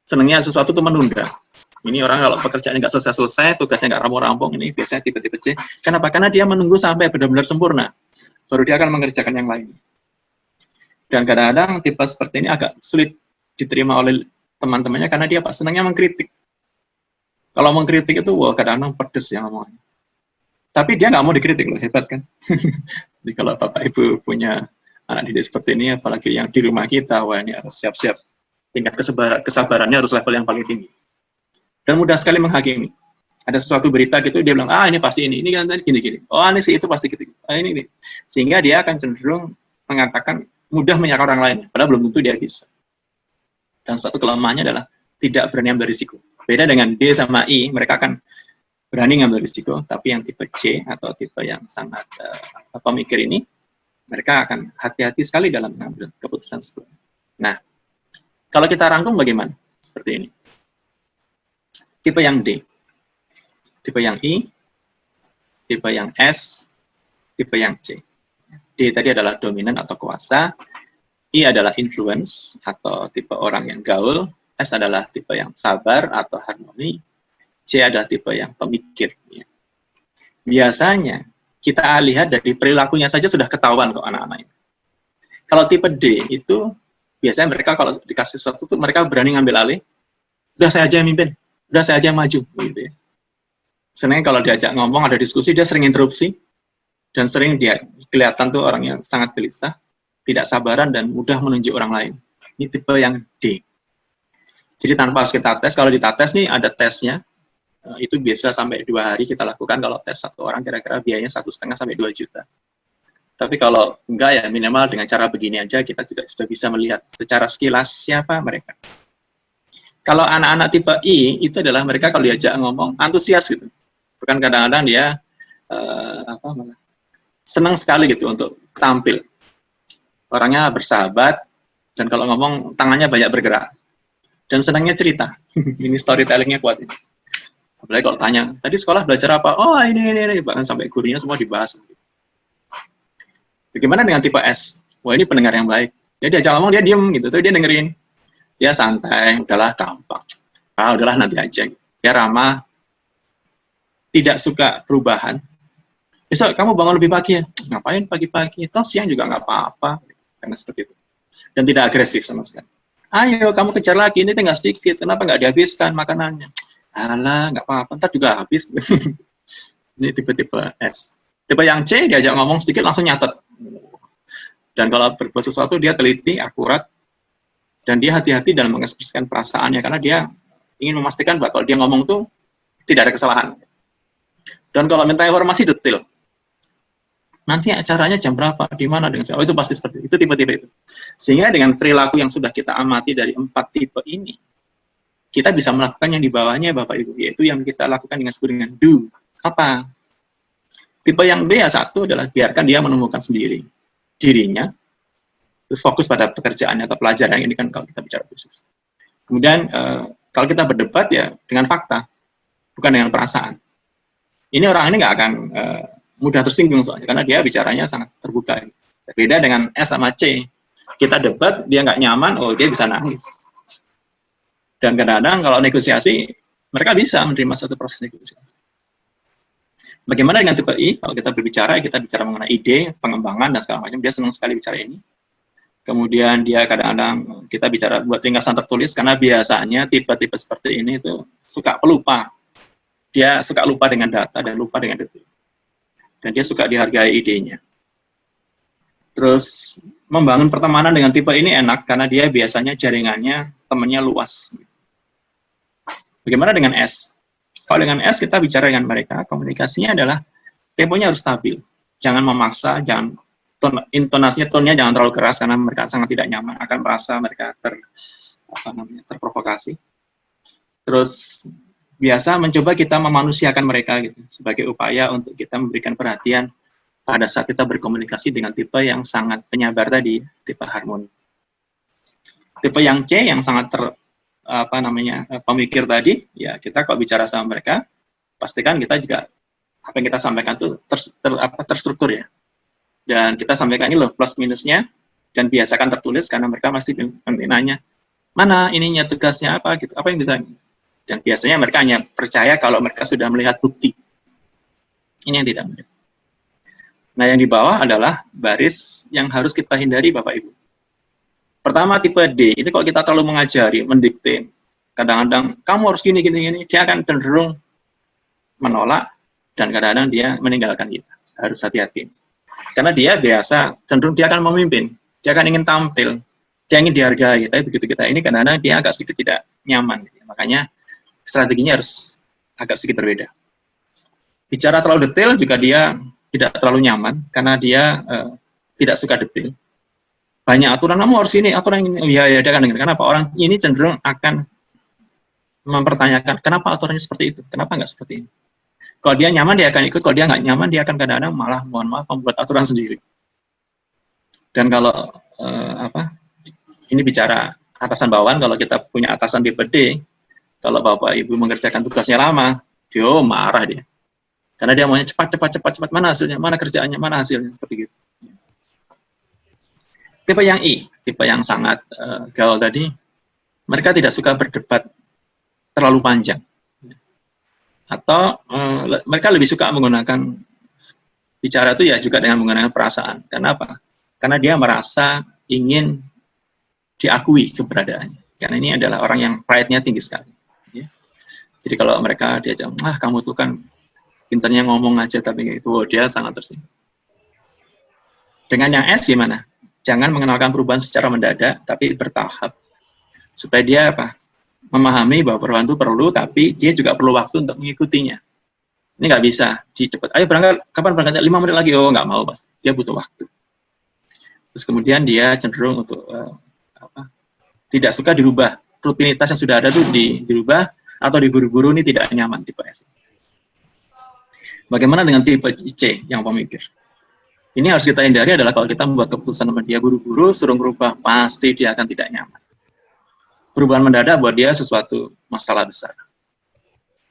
Senangnya sesuatu itu menunda. Ini orang kalau pekerjaannya nggak selesai-selesai, tugasnya nggak rampung-rampung, ini biasanya tipe-tipe C. Kenapa? Karena dia menunggu sampai benar-benar sempurna, baru dia akan mengerjakan yang lain. Dan kadang-kadang tipe seperti ini agak sulit diterima oleh teman-temannya, karena dia senangnya mengkritik. Kalau mengkritik itu, kadang-kadang pedes ya ngomongnya. Tapi dia nggak mau dikritik loh, hebat kan? Jadi kalau Bapak Ibu punya anak didik seperti ini, apalagi yang di rumah kita, wah ini harus siap-siap. Tingkat kesabarannya harus level yang paling tinggi. Dan mudah sekali menghakimi. Ada sesuatu berita gitu, dia bilang, ini pasti ini kan gini-gini. Oh, ini sih itu pasti gitu. Ini. Sehingga dia akan cenderung mengatakan, mudah menyalahkan orang lain, padahal belum tentu dia bisa. Dan satu kelemahannya adalah tidak berani ambil risiko. Beda dengan D sama I, mereka akan berani ngambil risiko, tapi yang tipe C atau tipe yang sangat pemikir ini, mereka akan hati-hati sekali dalam mengambil keputusan sebelumnya. Nah, kalau kita rangkum bagaimana? Seperti ini. Tipe yang D, tipe yang I, tipe yang S, tipe yang C. D tadi adalah dominan atau kuasa, I adalah influence atau tipe orang yang gaul, S adalah tipe yang sabar atau harmoni, C adalah tipe yang pemikir. Biasanya kita lihat dari perilakunya saja sudah ketahuan kok anak-anak itu. Kalau tipe D itu biasanya mereka kalau dikasih sesuatu tuh mereka berani ngambil alih. Udah saya aja yang mimpin, udah saya aja yang maju, gitu ya. Sebenarnya kalau diajak ngomong ada diskusi dia sering interupsi dan sering dia kelihatan tuh orang yang sangat gelisah, tidak sabaran dan mudah menunjuk orang lain. Ini tipe yang D. Jadi tanpa harus kita tes, kalau kita tes nih ada tesnya, itu biasa sampai 2 hari kita lakukan. Kalau tes satu orang kira-kira biayanya 1,5 sampai 2 juta. Tapi kalau enggak ya minimal dengan cara begini aja kita juga sudah bisa melihat secara sekilas siapa mereka. Kalau anak-anak tipe I itu adalah mereka kalau diajak ngomong antusias gitu. Bukan kadang-kadang dia senang sekali gitu untuk tampil. Orangnya bersahabat dan kalau ngomong tangannya banyak bergerak. Dan senangnya cerita. Ini storytelling-nya kuat ini. Apalagi kalau tanya, tadi sekolah belajar apa? Oh ini. Bahkan sampai gurunya semua dibahas. Bagaimana dengan tipe S? Wah ini pendengar yang baik. Dia diajak ngomong, dia diem gitu, terus dia dengerin. Dia santai, udahlah gampang. Udahlah nanti aja. Dia ramah, tidak suka perubahan. Besok kamu bangun lebih pagi ya? Ngapain pagi-pagi? Toh siang juga nggak apa-apa. Karena seperti itu. dan tidak agresif sama sekali. Ayo kamu kejar lagi, ini tinggal sedikit, kenapa nggak dihabiskan makanannya? Alah, nggak apa-apa, ntar juga habis. Ini tipe-tipe S. Tipe yang C, diajak ngomong sedikit langsung nyatet. Dan kalau berbuat sesuatu, dia teliti, akurat, dan dia hati-hati dalam mengekspresikan perasaannya, karena dia ingin memastikan bahwa kalau dia ngomong tuh tidak ada kesalahan. Dan kalau minta informasi detail, nanti acaranya jam berapa, di mana, dengan siapa, itu pasti seperti itu, tipe-tipe itu. Sehingga dengan perilaku yang sudah kita amati dari 4 tipe ini, kita bisa melakukan yang di bawahnya, Bapak Ibu, yaitu yang kita lakukan dengan sebut dengan do. Apa? Tipe yang B1 adalah biarkan dia menemukan sendiri dirinya, terus fokus pada pekerjaannya atau pelajaran, ini kan kalau kita bicara khusus. Kemudian, kalau kita berdebat ya dengan fakta, bukan dengan perasaan. Ini orang ini nggak akan mudah tersinggung soalnya, karena dia bicaranya sangat terbuka. Beda dengan S sama C. Kita debat, dia nggak nyaman, oh dia bisa nangis. Dan kadang-kadang kalau negosiasi, mereka bisa menerima satu proses negosiasi. Bagaimana dengan tipe I? Kalau kita berbicara, kita bicara mengenai ide, pengembangan, dan segala macam. Dia senang sekali bicara ini. Kemudian dia kadang-kadang, kita bicara buat ringkasan tertulis, karena biasanya tipe-tipe seperti ini itu suka pelupa. Dia suka lupa dengan data dan lupa dengan detil. Dan dia suka dihargai idenya. Terus membangun pertemanan dengan tipe ini enak karena dia biasanya jaringannya temannya luas. Bagaimana dengan S? Kalau dengan S kita bicara dengan mereka, komunikasinya adalah temponya harus stabil. Jangan memaksa, jangan intonasinya, tone-nya jangan terlalu keras karena mereka sangat tidak nyaman, akan merasa mereka terprovokasi. Terus biasa mencoba kita memanusiakan mereka gitu sebagai upaya untuk kita memberikan perhatian pada saat kita berkomunikasi dengan tipe yang sangat penyabar tadi, tipe harmoni. Tipe yang C yang sangat pemikir tadi, ya kita kalau bicara sama mereka, pastikan kita juga apa yang kita sampaikan itu terstruktur ya. Dan kita sampaikan ini loh plus minusnya, dan biasakan tertulis karena mereka pasti nanya, mana ininya tugasnya apa gitu, apa yang bisa. Dan biasanya mereka hanya percaya kalau mereka sudah melihat bukti. Ini yang tidak benar. Nah, yang di bawah adalah baris yang harus kita hindari, Bapak Ibu. Pertama, tipe D. Ini kalau kita terlalu mengajari, mendikte, kadang-kadang kamu harus gini, dia akan cenderung menolak, dan kadang-kadang dia meninggalkan kita. Harus hati-hati. Karena dia biasa, cenderung dia akan memimpin. Dia akan ingin tampil. Dia ingin dihargai. Tapi begitu kita ini, kadang-kadang dia agak sedikit tidak nyaman. Makanya, strateginya harus agak sedikit berbeda. Bicara terlalu detail juga dia tidak terlalu nyaman karena dia tidak suka detail. Banyak aturan, kamu harus ini, aturan ini. Oh, ya, dia akan dengar. Kenapa? Orang ini cenderung akan mempertanyakan, kenapa aturannya seperti itu? Kenapa nggak seperti ini? Kalau dia nyaman, dia akan ikut. Kalau dia nggak nyaman, dia akan kadang-kadang malah, mohon maaf, membuat aturan sendiri. Dan kalau ini bicara atasan bawahan, kalau kita punya atasan tipe D, kalau Bapak Ibu mengerjakan tugasnya lama, dia marah dia. Karena dia maunya cepat, mana hasilnya, mana kerjaannya, mana hasilnya, seperti gitu. Tipe yang I, tipe yang sangat gaul tadi, mereka tidak suka berdebat terlalu panjang. Atau mereka lebih suka menggunakan bicara itu ya juga dengan menggunakan perasaan. Kenapa? Karena dia merasa ingin diakui keberadaannya. Karena ini adalah orang yang pride-nya tinggi sekali. Jadi kalau mereka diajak, kamu tuh kan pinternya ngomong aja, tapi itu dia sangat tersinggung. Dengan yang S gimana? Jangan mengenalkan perubahan secara mendadak, tapi bertahap. Supaya dia memahami bahwa perubahan itu perlu, tapi dia juga perlu waktu untuk mengikutinya. Ini nggak bisa dicepat. Ayo berangkat, kapan berangkatnya? 5 menit lagi. Oh, nggak mau, Mas. Dia butuh waktu. Terus kemudian dia cenderung untuk tidak suka dirubah. Rutinitas yang sudah ada tuh dirubah, atau diburu-buru, ini tidak nyaman tipe S. Bagaimana dengan tipe C yang pemikir? Ini harus kita hindari adalah kalau kita membuat keputusan sama dia buru-buru, suruh merubah, pasti dia akan tidak nyaman. Perubahan mendadak buat dia sesuatu masalah besar.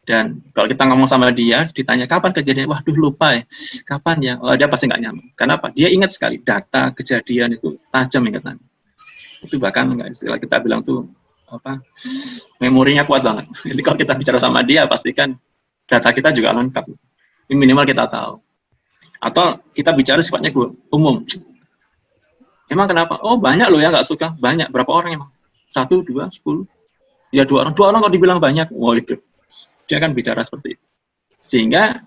Dan kalau kita ngomong sama dia, ditanya kapan kejadian, waduh lupa ya, kapan ya, dia pasti nggak nyaman. Kenapa? Dia ingat sekali data kejadian itu tajam ingatannya. Itu bahkan istilah kita bilang tuh memorinya kuat banget. Jadi kalau kita bicara sama dia, pastikan data kita juga lengkap. Ini minimal kita tahu. Atau kita bicara sifatnya umum. Emang kenapa? Oh banyak loh ya nggak suka. Banyak. Berapa orang emang? 1, 2, 10. Ya 2 orang. 2 orang kalau dibilang banyak. Wah itu. Dia akan bicara seperti itu. Sehingga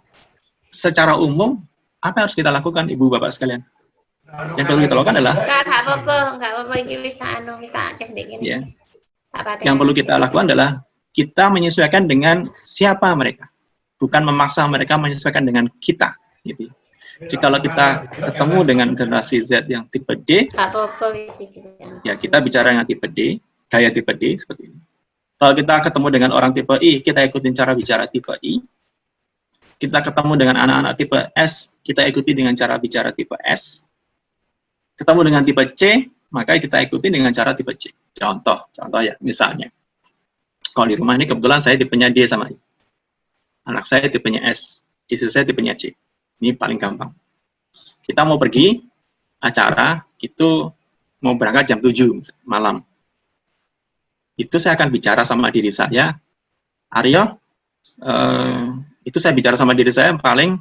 secara umum, apa yang harus kita lakukan Ibu Bapak sekalian? Yang perlu kita lakukan adalah
nggak apa-apa iki wis tak cek sedikit.
Ya. Yang perlu kita lakukan adalah kita menyesuaikan dengan siapa mereka, bukan memaksa mereka menyesuaikan dengan kita. Gitu. Jadi kalau kita ketemu dengan generasi Z yang tipe D, ya kita bicara dengan tipe D, gaya tipe D seperti ini. Kalau kita ketemu dengan orang tipe I, kita ikutin cara bicara tipe I. Kita ketemu dengan anak-anak tipe S, kita ikuti dengan cara bicara tipe S. Ketemu dengan tipe C, maka kita ikuti dengan cara tipe C. Contoh ya, misalnya. Kalau di rumah ini kebetulan saya tipenya D sama I. Anak saya tipenya S, istri saya tipenya C. Ini paling gampang. Kita mau pergi, acara, itu mau berangkat jam 7 malam. Itu saya akan bicara sama diri saya, Aryo, itu saya bicara sama diri saya paling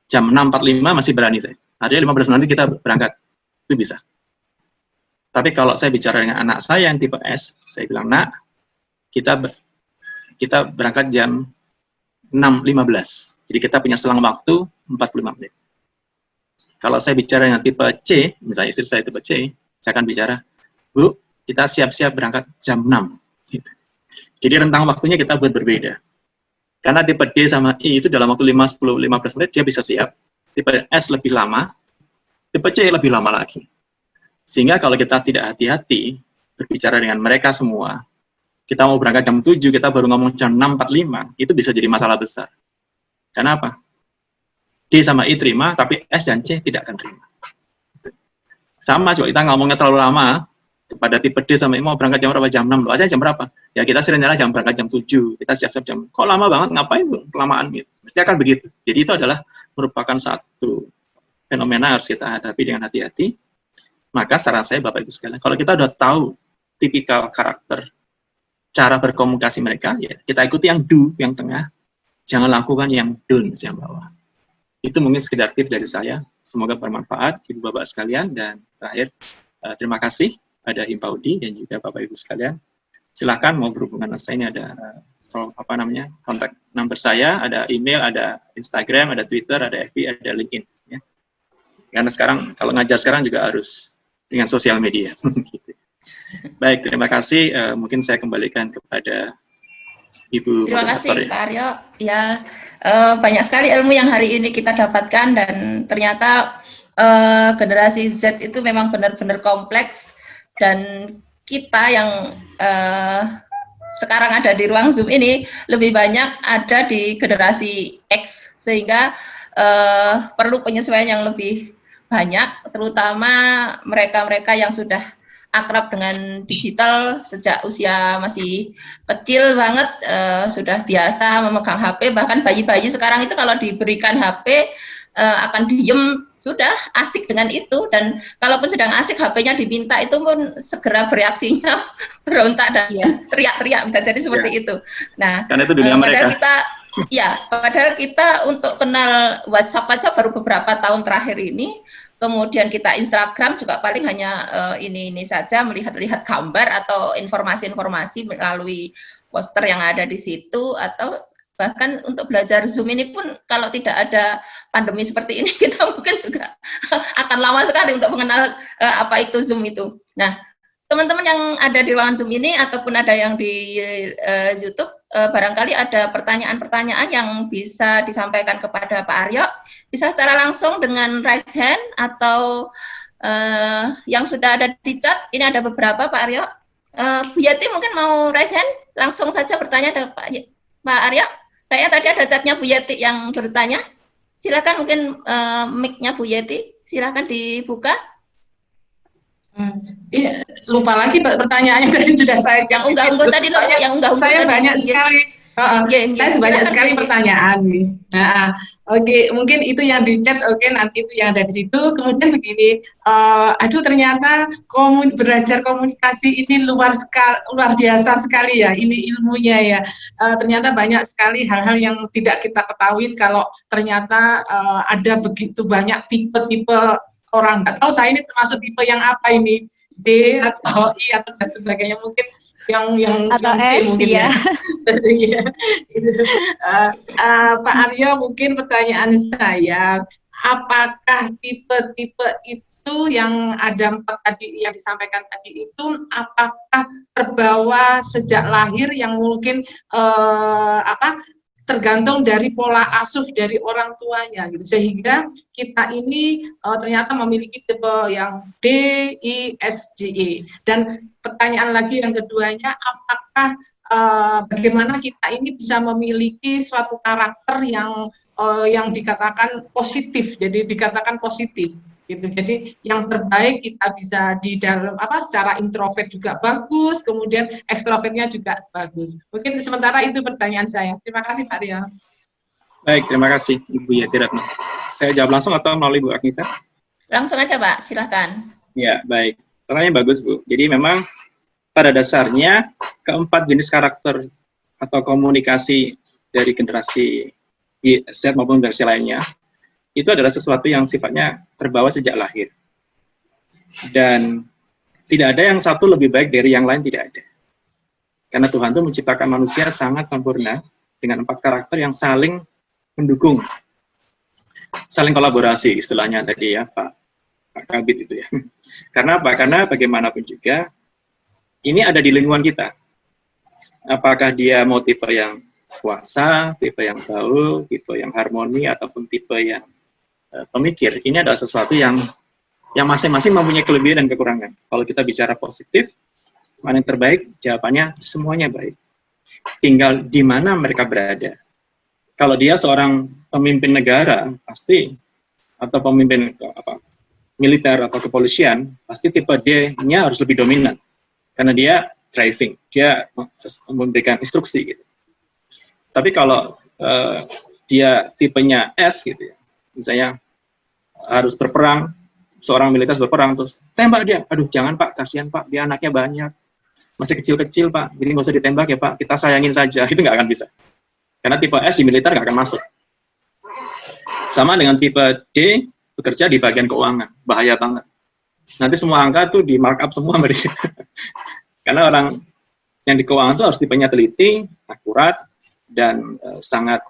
jam 6.45 masih berani saya. Aryo 15 menit kita berangkat. Itu bisa. Tapi kalau saya bicara dengan anak saya yang tipe S, saya bilang, nak, kita berangkat jam 6.15. Jadi kita punya selang waktu 45 menit. Kalau saya bicara dengan tipe C, misalnya istri saya tipe C, saya akan bicara, Bu, kita siap-siap berangkat jam 6. Gitu. Jadi rentang waktunya kita buat berbeda. Karena tipe D sama I itu dalam waktu 5, 10, 15 menit dia bisa siap. Tipe S lebih lama, tipe C lebih lama lagi. Sehingga kalau kita tidak hati-hati berbicara dengan mereka semua, kita mau berangkat jam 7, kita baru ngomong jam 6.45, itu bisa jadi masalah besar. Kenapa? D sama I terima, tapi S dan C tidak akan terima. Sama, coba kita ngomongnya terlalu lama, kepada tipe D sama I mau berangkat jam berapa? Jam 6, loh aja jam berapa? Ya kita rencana jam berangkat jam 7, kita siap-siap jam, kok lama banget, ngapain kelamaan gitu? Mesti akan begitu. Jadi itu adalah merupakan satu fenomena harus kita hadapi dengan hati-hati. Maka saran saya Bapak Ibu sekalian, kalau kita udah tahu tipikal karakter, cara berkomunikasi mereka, ya kita ikuti yang do, yang tengah, jangan lakukan yang don't, yang bawah. Itu mungkin sekedar tips dari saya, semoga bermanfaat Ibu Bapak sekalian, dan terakhir, terima kasih ada Himpaudi dan juga Bapak Ibu sekalian. Silakan mau berhubungan dengan saya, ini ada kontak nomor saya, ada email, ada Instagram, ada Twitter, ada FB, ada LinkedIn. Ya. Karena sekarang, kalau ngajar sekarang juga harus dengan sosial media. Baik, terima kasih. Mungkin saya kembalikan kepada Ibu.
Terima kasih Pak Aryo. Ya, banyak sekali ilmu yang hari ini kita dapatkan, dan ternyata generasi Z itu memang benar-benar kompleks, dan kita yang sekarang ada di ruang Zoom ini lebih banyak ada di generasi X, sehingga perlu penyesuaian yang lebih banyak, terutama mereka-mereka yang sudah akrab dengan digital sejak usia masih kecil banget, sudah biasa memegang HP, bahkan bayi-bayi sekarang itu kalau diberikan HP akan diem, sudah asik dengan itu, dan kalaupun sedang asik HP-nya diminta itu pun segera bereaksinya berontak dan teriak-teriak, bisa jadi seperti itu. Nah,
karena itu dunia mereka.
Padahal kita untuk kenal WhatsApp aja baru beberapa tahun terakhir ini. Kemudian kita Instagram juga paling hanya ini saja, melihat-lihat gambar atau informasi-informasi melalui poster yang ada di situ, atau bahkan untuk belajar Zoom ini pun kalau tidak ada pandemi seperti ini kita mungkin juga akan lama sekali untuk mengenal apa itu Zoom itu. Nah, teman-teman yang ada di ruangan Zoom ini ataupun ada yang di YouTube, barangkali ada pertanyaan-pertanyaan yang bisa disampaikan kepada Pak Aryo, bisa secara langsung dengan raise hand, atau yang sudah ada di chat, ini ada beberapa Pak Aryo. Bu Yati mungkin mau raise hand, langsung saja bertanya dengan Pak Aryo. Kayaknya tadi ada chatnya Bu Yati yang bertanya. Silakan, mungkin mic-nya Bu Yati, silakan dibuka.
Iya, lupa lagi pertanyaannya tadi sudah saya
yang unggah-ungguh tadi loh, yang unggah-ungguh
saya
tadi.
Banyak sekali. Saya banyak sekali pertanyaan. Nah, oke, mungkin itu yang di chat, oke, nanti itu yang ada di situ. Kemudian begini, aduh ternyata belajar komunikasi ini luar biasa sekali ya, ini ilmunya ya. Ternyata banyak sekali hal-hal yang tidak kita ketahui kalau ternyata ada begitu banyak tipe-tipe orang nggak tahu saya ini termasuk tipe yang apa ini, D atau I atau dan sebagainya, mungkin yang
atau
C
S
mungkin
ya.
Iya, gitu. Pak Aryo, mungkin pertanyaan saya, apakah tipe-tipe itu yang ada 4 tadi yang disampaikan tadi itu, apakah terbawa sejak lahir yang mungkin tergantung dari pola asuh dari orang tuanya, gitu, sehingga kita ini ternyata memiliki tipe yang D, I, S, G, E. Dan pertanyaan lagi yang keduanya, apakah bagaimana kita ini bisa memiliki suatu karakter yang dikatakan positif, jadi dikatakan positif, gitu. Jadi yang terbaik kita bisa di dalam secara introvert juga bagus, kemudian ekstrovertnya juga bagus. Mungkin sementara itu pertanyaan saya. Terima kasih Pak Ria.
Baik, terima kasih Ibu Yati Ratno. Saya jawab langsung atau melalui Bu Agnita?
Langsung aja Pak, silahkan.
Ya, baik. Pertanyaan bagus Bu. Jadi memang pada dasarnya keempat jenis karakter atau komunikasi dari generasi Z maupun generasi lainnya itu adalah sesuatu yang sifatnya terbawa sejak lahir. Dan tidak ada yang satu lebih baik dari yang lain, tidak ada. Karena Tuhan itu menciptakan manusia sangat sempurna dengan 4 karakter yang saling mendukung, saling kolaborasi istilahnya tadi ya Pak Kabit itu ya. Karena apa? Karena bagaimanapun juga ini ada di lingkungan kita. Apakah dia mau tipe yang kuasa, tipe yang gaul, tipe yang harmoni, ataupun tipe yang pemikir, ini adalah sesuatu yang masing-masing mempunyai kelebihan dan kekurangan. Kalau kita bicara positif, mana yang terbaik? Jawabannya semuanya baik. Tinggal di mana mereka berada. Kalau dia seorang pemimpin negara, pasti, atau pemimpin militer atau kepolisian, pasti tipe D-nya harus lebih dominan. Karena dia driving, dia memberikan instruksi gitu. Tapi kalau dia tipenya S gitu ya, misalnya harus berperang, seorang militer berperang terus tembak dia, aduh jangan Pak, kasihan Pak, dia anaknya banyak, masih kecil-kecil Pak, jadi nggak usah ditembak ya Pak, kita sayangin saja, itu nggak akan bisa. Karena tipe S di militer nggak akan masuk. Sama dengan tipe D, bekerja di bagian keuangan, bahaya banget. Nanti semua angka tuh di markup semua mereka. Karena orang yang di keuangan itu harus tipenya teliti, akurat, dan sangat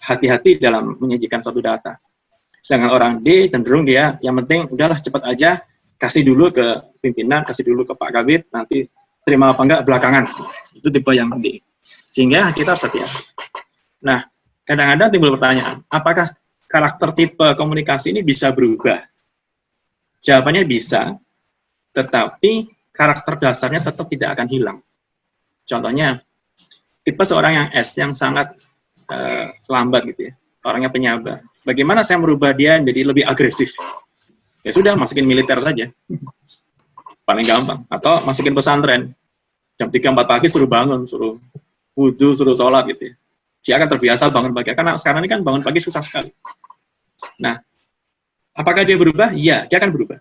hati-hati dalam menyajikan suatu data. Sedangkan orang D cenderung dia, yang penting udahlah cepat aja, kasih dulu ke pimpinan, kasih dulu ke Pak Kabit, nanti terima apa enggak belakangan. Itu tipe yang D. Sehingga kita harus hati-hati. Nah, kadang-kadang timbul pertanyaan, apakah karakter tipe komunikasi ini bisa berubah? Jawabannya bisa, tetapi karakter dasarnya tetap tidak akan hilang. Contohnya, tipe seorang yang S, yang sangat lambat gitu ya, orangnya penyabar. Bagaimana saya merubah dia menjadi lebih agresif? Ya sudah, masukin militer saja. Paling gampang. Atau masukin pesantren. Jam 3-4 pagi suruh bangun, suruh wudu, suruh sholat gitu ya. Dia akan terbiasa bangun pagi. Karena sekarang ini kan bangun pagi susah sekali. Nah, apakah dia berubah? Iya, dia akan berubah.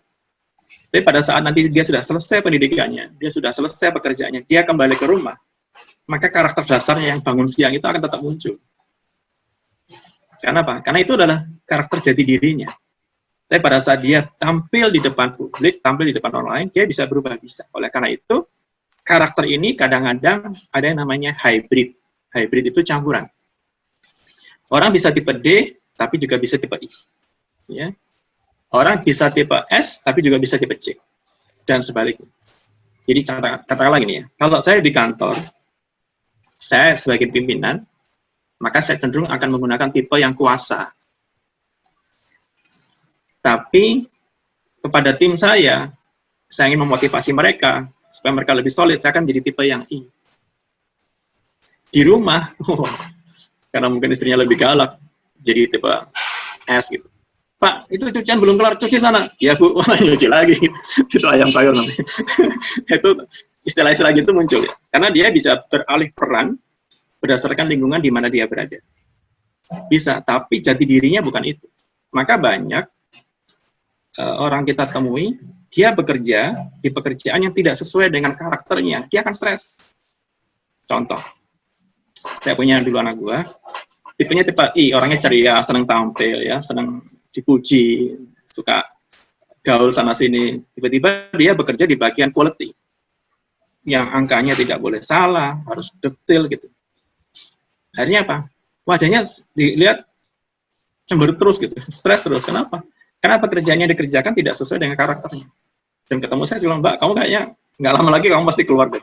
Tapi pada saat nanti dia sudah selesai pendidikannya, dia sudah selesai pekerjaannya, dia kembali ke rumah, maka karakter dasarnya yang bangun siang itu akan tetap muncul. Karena apa? Karena itu adalah karakter jati dirinya. Tapi pada saat dia tampil di depan publik, tampil di depan orang lain, dia bisa berubah, bisa. Oleh karena itu, karakter ini kadang-kadang ada yang namanya hybrid. Hybrid itu campuran. Orang bisa tipe D, tapi juga bisa tipe I. Ya. Orang bisa tipe S, tapi juga bisa tipe C. Dan sebaliknya. Jadi katakanlah gini ya, kalau saya di kantor, saya sebagai pimpinan, maka saya cenderung akan menggunakan tipe yang kuasa. Tapi kepada tim saya ingin memotivasi mereka, supaya mereka lebih solid, saya akan jadi tipe yang I. Di rumah, karena mungkin istrinya lebih galak, jadi tipe S gitu. Pak, itu cucian belum kelar, cuci sana. Ya Bu, nyuci lagi. Itu ayam sayur nanti. Itu istilah-istilah gitu muncul ya. Karena dia bisa beralih peran berdasarkan lingkungan di mana dia berada. Bisa, tapi jati dirinya bukan itu. Maka banyak orang kita temui, dia bekerja di pekerjaan yang tidak sesuai dengan karakternya, dia akan stres. Contoh, saya punya dulu anak gua, tipenya tipe I, orangnya ceria, senang tampil, ya, senang dipuji, suka gaul sana sini, tiba-tiba dia bekerja di bagian quality yang angkanya tidak boleh salah, harus detail gitu. Akhirnya apa? Wajahnya dilihat cemberut terus gitu, stres terus. Kenapa? Karena pekerjaannya dikerjakan tidak sesuai dengan karakternya. Dan ketemu saya bilang, Mbak, kamu kayaknya nggak lama lagi kamu pasti keluar deh.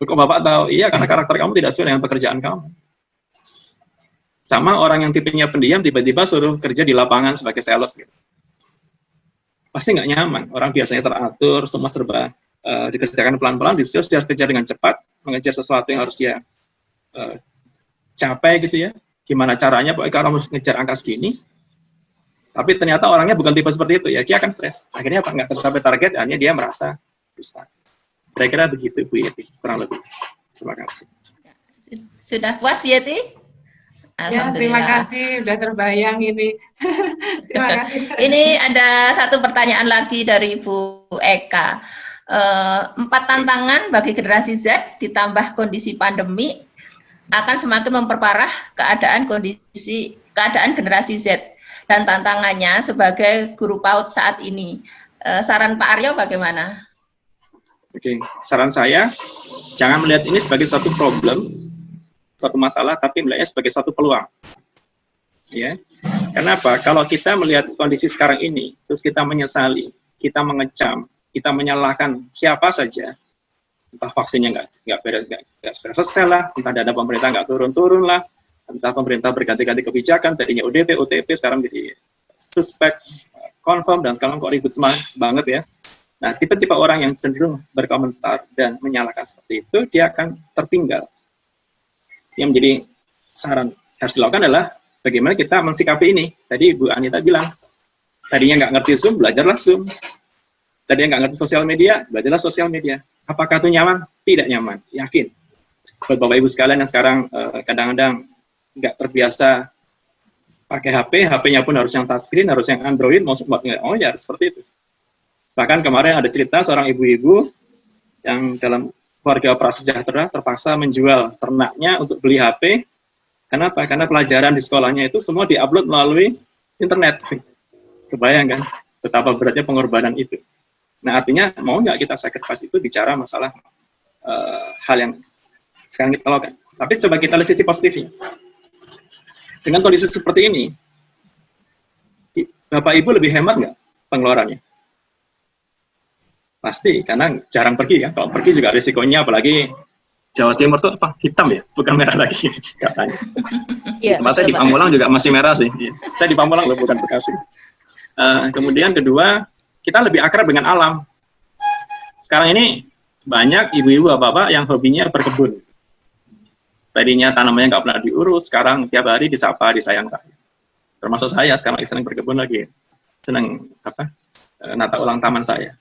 Kok Bapak tahu? Iya, karena karakter kamu tidak sesuai dengan pekerjaan kamu. Sama orang yang tipenya pendiam, tiba-tiba suruh kerja di lapangan sebagai sales gitu. Pasti nggak nyaman. Orang biasanya teratur, semua serba dikerjakan pelan-pelan, dia harus kerja dengan cepat, mengejar sesuatu yang harus dia capai gitu ya. Gimana caranya, pokoknya kalau harus ngejar angka segini, tapi ternyata orangnya bukan tipe seperti itu, ya dia akan stres. Akhirnya apa? Nggak tercapai target, akhirnya dia merasa frustasi. Kira-kira begitu, Bu Yeti, kurang lebih. Terima kasih.
Sudah puas, Bu Yeti?
Ya, terima kasih, udah terbayang ini. Terima kasih.
Ini ada satu pertanyaan lagi dari Ibu Eka. 4 tantangan bagi generasi Z ditambah kondisi pandemi akan semakin memperparah keadaan generasi Z dan tantangannya sebagai guru PAUD saat ini. Saran Pak Aryo bagaimana?
Oke, saran saya jangan melihat ini sebagai satu problem, satu masalah, tapi melihatnya sebagai satu peluang. Ya, kenapa? Kalau kita melihat kondisi sekarang ini, terus kita menyesali, kita mengecam, kita menyalahkan siapa saja, entah vaksinnya nggak selesai lah, entah dana pemerintah nggak turun-turun lah, entah pemerintah berganti-ganti kebijakan, tadinya ODP, OTP, sekarang jadi suspek, confirm, dan sekarang kok ribut banget ya. Nah, tipe-tipe orang yang cenderung berkomentar dan menyalahkan seperti itu, dia akan tertinggal. Yang menjadi saran harus dilakukan adalah bagaimana kita mensikapi ini. Tadi Bu Anita bilang, tadinya nggak ngerti Zoom, belajarlah Zoom. Tadinya nggak ngerti sosial media, belajarlah sosial media. Apakah itu nyaman? Tidak nyaman, yakin. Buat Bapak Ibu sekalian yang sekarang kadang-kadang nggak terbiasa pakai HP, HP-nya pun harus yang touchscreen, harus yang Android, oh ya seperti itu. Bahkan kemarin ada cerita seorang ibu-ibu yang dalam keluarga prasejahtera terpaksa menjual ternaknya untuk beli HP. Kenapa? Karena pelajaran di sekolahnya itu semua diupload melalui internet. Kebayang kan betapa beratnya pengorbanan itu. Nah, artinya mau nggak kita sacrifice itu bicara masalah hal yang sekarang kita lakukan. Tapi coba kita lihat sisi positifnya. Dengan kondisi seperti ini, Bapak Ibu lebih hemat nggak pengeluarannya? Pasti, karena jarang pergi kan. Kalau pergi juga risikonya, apalagi Jawa Timur tuh apa? Hitam ya, bukan merah lagi katanya. Iya. Saya di Pamulang juga masih merah sih. Saya di Pamulang loh, bukan Bekasi. Kemudian kedua, kita lebih akrab dengan alam. Sekarang ini banyak ibu-ibu bapak-bapak yang hobinya berkebun. Tadinya tanamannya nggak pernah diurus, sekarang tiap hari disapa, disayang saya. Termasuk saya sekarang senang berkebun lagi, senang nata ulang taman saya.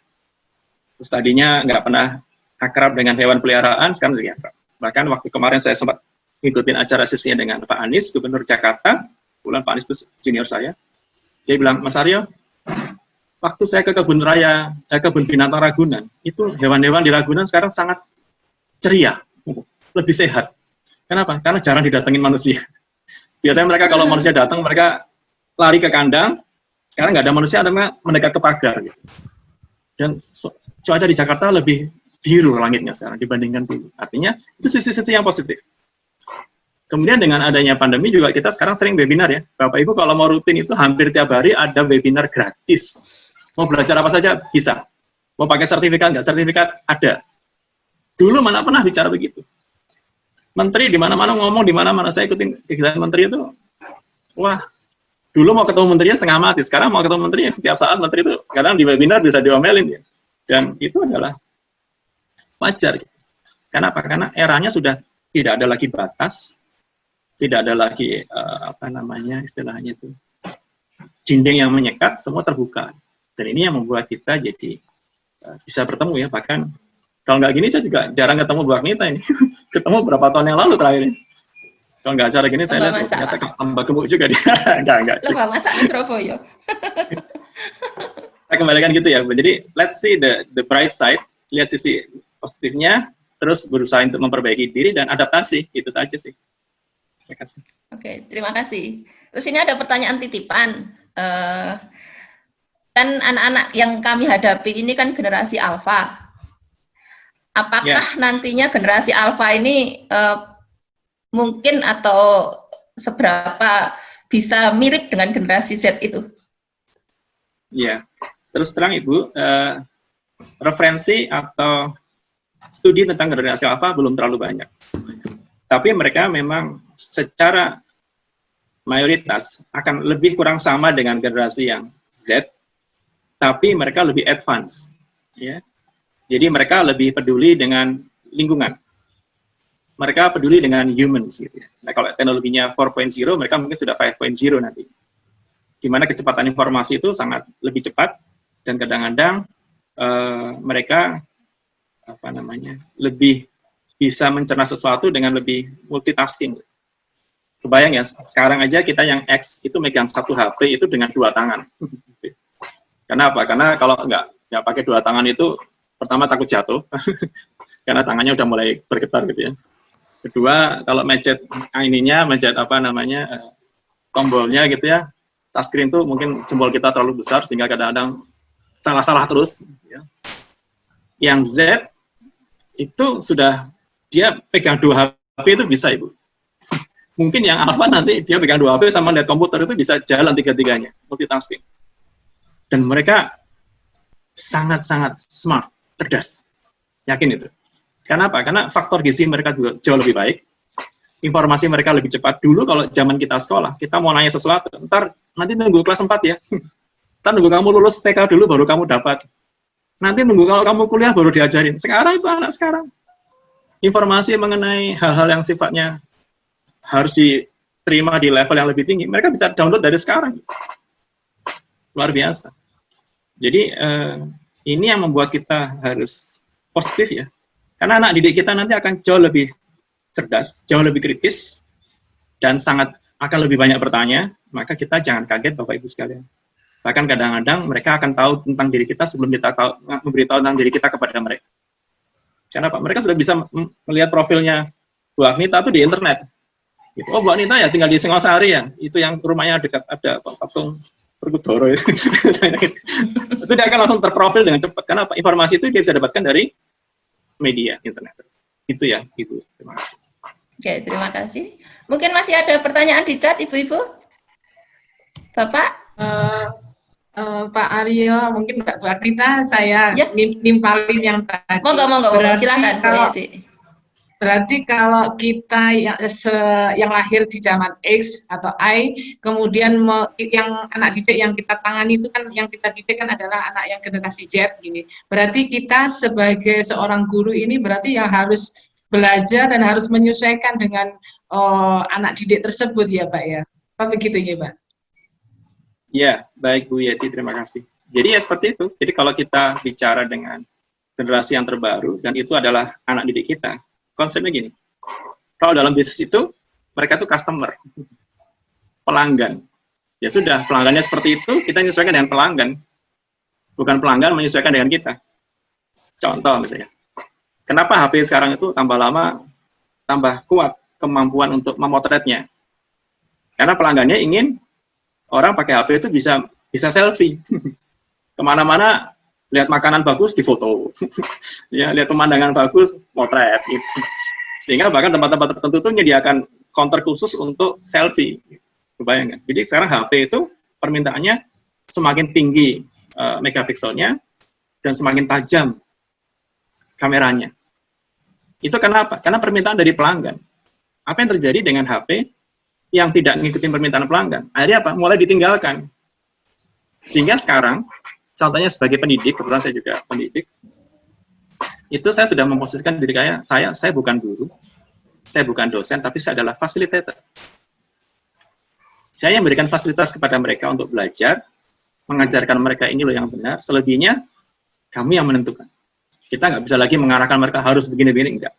Terus tadinya nggak pernah akrab dengan hewan peliharaan, sekarang lebih akrab. Bahkan waktu kemarin saya sempat ngikutin acara sesinya dengan Pak Anies, Gubernur Jakarta. Kebetulan Pak Anies itu junior saya. Dia bilang, Mas Aryo, waktu saya ke kebun raya, kebun binatang Ragunan, itu hewan-hewan di Ragunan sekarang sangat ceria, lebih sehat. Kenapa? Karena jarang didatengin manusia. Biasanya mereka kalau manusia datang, mereka lari ke kandang. Sekarang nggak ada manusia, ada mendekat ke pagar. Gitu. Dan cuaca di Jakarta lebih biru langitnya sekarang dibandingkan dulu. Artinya itu sisi-sisi yang positif. Kemudian dengan adanya pandemi juga kita sekarang sering webinar ya. Bapak Ibu kalau mau rutin itu hampir tiap hari ada webinar gratis. Mau belajar apa saja bisa. Mau pakai sertifikat nggak sertifikat ada. Dulu mana pernah bicara begitu. Menteri di mana-mana ngomong di mana-mana, saya ikutin kegiatan menteri itu. Wah, dulu mau ketemu menterinya setengah mati. Sekarang mau ketemu menterinya tiap saat menteri itu kadang di webinar bisa diomelin ya. Dan itu adalah wajar. Kenapa? Karena eranya sudah tidak ada lagi batas, tidak ada lagi istilahnya itu dinding yang menyekat, semua terbuka. Dan ini yang membuat kita jadi bisa bertemu ya. Bahkan kalau nggak gini saya juga jarang ketemu Bu Agnita ini. Ketemu berapa tahun yang lalu terakhir ini. Kalau nggak acara gini saya lihat ternyata tambah gemuk juga dia. Enggak.
Lomba masak di Surabaya.
Saya kembalikan gitu ya. Jadi let's see the bright side, lihat sisi positifnya, terus berusaha untuk memperbaiki diri dan adaptasi, itu saja sih. Terima kasih.
Oke, terima kasih. Terus ini ada pertanyaan titipan. kan anak-anak yang kami hadapi ini kan generasi alfa. Apakah nantinya generasi alfa ini mungkin atau seberapa bisa mirip dengan generasi Z itu?
Ya, terus terang Ibu, referensi atau studi tentang generasi alfa belum terlalu banyak. Tapi mereka memang secara mayoritas akan lebih kurang sama dengan generasi yang Z, tapi mereka lebih advance. Ya. Jadi mereka lebih peduli dengan lingkungan. Mereka peduli dengan humans. Gitu ya. Nah, kalau teknologinya 4.0, mereka mungkin sudah 5.0 nanti. Di mana kecepatan informasi itu sangat lebih cepat, dan kadang-kadang mereka lebih bisa mencerna sesuatu dengan lebih multitasking. Kebayang ya, sekarang aja kita yang X itu megang satu HP itu dengan 2 tangan. Kenapa? Karena kalau nggak pakai 2 tangan itu, pertama takut jatuh, karena tangannya udah mulai bergetar gitu ya. Kedua, kalau mencet tombolnya gitu ya, touchscreen tuh mungkin jempol kita terlalu besar sehingga kadang-kadang salah-salah terus. Ya. Yang Z itu sudah dia pegang 2 HP itu bisa Ibu. Mungkin yang alpha nanti dia pegang 2 HP sama lihat komputer itu bisa jalan 3-tiganya, multitasking. Dan mereka sangat-sangat smart, cerdas. Yakin itu. Kenapa? Karena faktor gizi mereka juga jauh lebih baik. Informasi mereka lebih cepat. Dulu kalau zaman kita sekolah, kita mau nanya sesuatu, nanti nunggu kelas 4 ya. Ntar nunggu kamu lulus TK dulu baru kamu dapat. Nanti nunggu kalau kamu kuliah baru diajarin. Sekarang itu anak sekarang. Informasi mengenai hal-hal yang sifatnya harus diterima di level yang lebih tinggi, mereka bisa download dari sekarang. Luar biasa. Jadi ini yang membuat kita harus positif ya. Karena anak didik kita nanti akan jauh lebih cerdas, jauh lebih kritis, dan akan lebih banyak bertanya, maka kita jangan kaget Bapak Ibu sekalian. Bahkan kadang-kadang mereka akan tahu tentang diri kita sebelum kita memberitahu tentang diri kita kepada mereka. Kenapa? Mereka sudah bisa melihat profilnya Bu Agnita itu di internet. Gitu. Oh, Bu Agnita ya tinggal di Singosari ya, itu yang rumahnya dekat ada patung Perkutoro itu. Itu dia akan langsung terprofil dengan cepat. Karena informasi itu dia bisa dapatkan dari media internet. Itu ya, Ibu. Terima kasih.
Oke, terima kasih. Mungkin masih ada pertanyaan di chat, Ibu-ibu? Bapak?
Pak Aryo, mungkin Mbak Bu Agnita, saya nimpalin yang tadi.
Monggo, silakan.
Berarti kalau kita yang lahir di zaman X atau Y, kemudian yang anak didik yang kita tangani itu kan, yang kita didik kan adalah anak yang generasi Z gini. Berarti kita sebagai seorang guru ini berarti yang harus belajar dan harus menyesuaikan dengan anak didik tersebut ya Pak ya. Apa begitu ya Pak?
Ya, baik Bu Yeti, terima kasih. Jadi ya seperti itu. Jadi kalau kita bicara dengan generasi yang terbaru, dan itu adalah anak didik kita, konsepnya gini, kalau dalam bisnis itu, mereka tuh customer, pelanggan. Ya sudah, pelanggannya seperti itu, kita menyesuaikan dengan pelanggan. Bukan pelanggan menyesuaikan dengan kita. Contoh misalnya, kenapa HP sekarang itu tambah lama, tambah kuat kemampuan untuk memotretnya? Karena pelanggannya ingin orang pakai HP itu bisa selfie. Kemana-mana, lihat makanan bagus, difoto. Ya, lihat pemandangan bagus, motret. Gitu. Sehingga bahkan tempat-tempat tertentu itu menyediakan counter khusus untuk selfie. Kebayang kan? Jadi sekarang HP itu permintaannya semakin tinggi megapikselnya dan semakin tajam kameranya. Itu kenapa? Karena permintaan dari pelanggan. Apa yang terjadi dengan HP yang tidak mengikuti permintaan pelanggan? Akhirnya apa? Mulai ditinggalkan. Sehingga sekarang, contohnya sebagai pendidik, kebetulan saya juga pendidik, itu saya sudah memposisikan diri saya bukan guru, saya bukan dosen, tapi saya adalah fasilitator. Saya yang memberikan fasilitas kepada mereka untuk belajar, mengajarkan mereka ini loh yang benar, selebihnya kami yang menentukan. Kita nggak bisa lagi mengarahkan mereka harus begini-begini, enggak.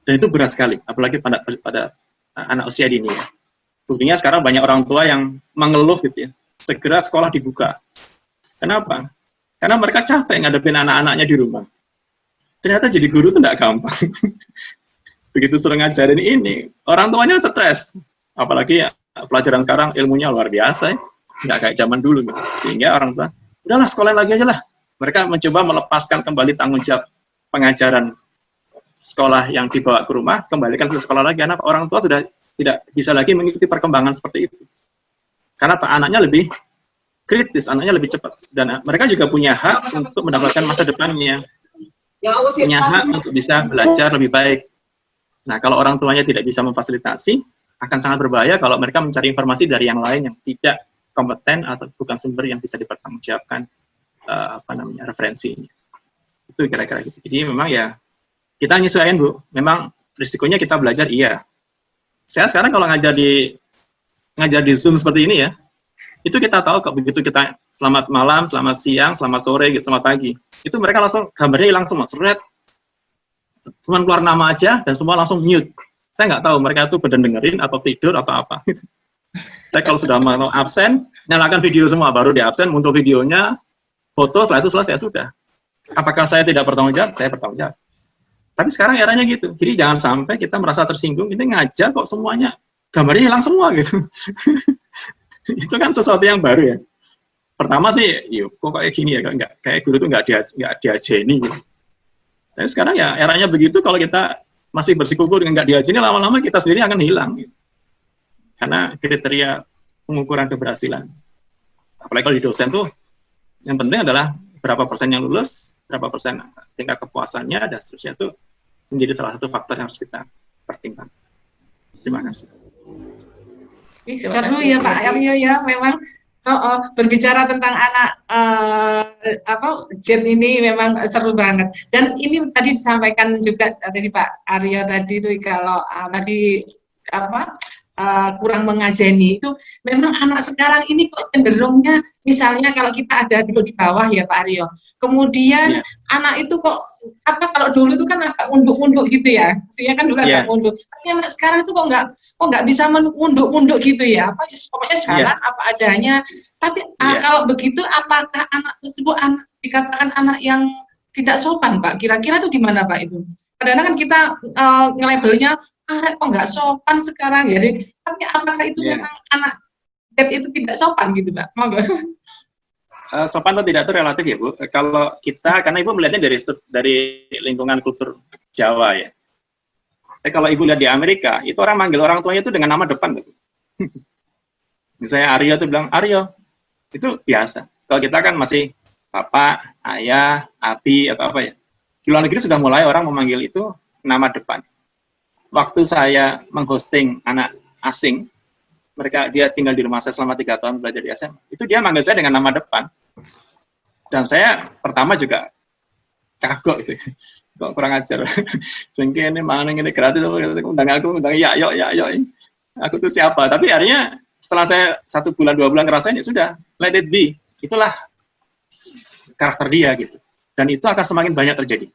Dan itu berat sekali, apalagi pada anak usia dini ya. Buktinya sekarang banyak orang tua yang mengeluh gitu ya, segera sekolah dibuka. Kenapa? Karena mereka capek ngadepin anak-anaknya di rumah. Ternyata jadi guru itu tidak gampang. Begitu suruh ngajarin ini, orang tuanya stres. Apalagi ya, pelajaran sekarang ilmunya luar biasa ya. Nggak kayak zaman dulu gitu. Sehingga orang tua udahlah sekolah lagi aja lah. Mereka mencoba melepaskan kembali tanggung jawab pengajaran sekolah yang dibawa ke rumah, kembalikan ke sekolah lagi. Karena orang tua sudah tidak bisa lagi mengikuti perkembangan seperti itu. Karena anaknya lebih kritis, anaknya lebih cepat. Dan mereka juga punya hak untuk mendapatkan masa depannya. Punya hak untuk bisa belajar lebih baik. Nah, kalau orang tuanya tidak bisa memfasilitasi, akan sangat berbahaya kalau mereka mencari informasi dari yang lain yang tidak kompeten atau bukan sumber yang bisa dipertanggungjawabkan referensinya. Itu kira-kira gitu. Jadi memang ya kita nyesuaiin, Bu. Memang risikonya kita belajar, iya. Saya sekarang kalau ngajar di Zoom seperti ini ya, itu kita tahu kok, begitu kita selamat malam, selamat siang, selamat sore, gitu, selamat pagi. Itu mereka langsung gambarnya hilang semua, seret. Cuma keluar nama aja dan semua langsung mute. Saya nggak tahu mereka itu benar dengerin atau tidur atau apa. Saya kalau sudah mau absen, nyalakan video semua, baru di absen, muncul videonya, foto, setelah itu selesai, sudah. Apakah saya tidak bertanggung jawab? Saya bertanggung jawab. Tapi sekarang eranya gitu. Jadi jangan sampai kita merasa tersinggung, ini ngajar kok semuanya gambarnya hilang semua gitu. Itu kan sesuatu yang baru ya. Pertama sih, yuk kok kayak gini ya, kayak guru itu nggak diajeni gitu. Tapi sekarang ya eranya begitu, kalau kita masih bersikukuh dengan nggak diajeni, lama-lama kita sendiri akan hilang. Gitu. Karena kriteria pengukuran keberhasilan. Apalagi kalau di dosen tuh, yang penting adalah berapa persen yang lulus, berapa persen tingkat kepuasannya, dan seterusnya itu menjadi salah satu faktor yang harus kita pertimbangkan. Terima kasih.
Seru ya Pak Aryo ya, memang berbicara tentang anak Jen ini memang seru banget. Dan ini tadi disampaikan juga tadi Pak Aryo tadi itu kalau tadi kurang mengajeni itu memang anak sekarang ini kok cenderungnya misalnya kalau kita ada duduk di bawah ya Pak Aryo, kemudian anak itu kok kalau dulu itu kan agak unduk-unduk gitu ya, maksudnya kan dulu agak unduk, tapi anak sekarang itu kok nggak bisa munduk-munduk gitu ya, pokoknya jalan apa adanya. Tapi kalau begitu apakah anak tersebut dikatakan anak yang tidak sopan Pak? Kira-kira itu gimana Pak itu? Kadang-kadang kan kita nge-labelnya kok nggak sopan sekarang ya. Tapi apakah itu memang anak itu tidak sopan gitu Pak?
Sopan atau tidak itu relatif ya Bu. Kalau kita, karena Ibu melihatnya dari lingkungan kultur Jawa ya. Tapi kalau Ibu lihat di Amerika, itu orang manggil orang tuanya itu dengan nama depan. Misalnya Aryo itu bilang, Aryo, itu biasa. Kalau kita kan masih Bapak, Ayah, Abi, atau apa ya. Di luar negeri sudah mulai orang memanggil itu nama depan. Waktu saya menghosting anak asing, dia tinggal di rumah saya selama 3 tahun belajar di SMA, itu dia manggil saya dengan nama depan. Dan saya pertama juga kagok itu. Kok kurang ajar. Sengke ini mana ini gratis, undang aku, ya. Aku tuh siapa? Tapi akhirnya setelah saya 1 bulan, 2 bulan ngerasain, ya sudah, let it be. Itulah karakter dia gitu. Dan itu akan semakin banyak terjadi.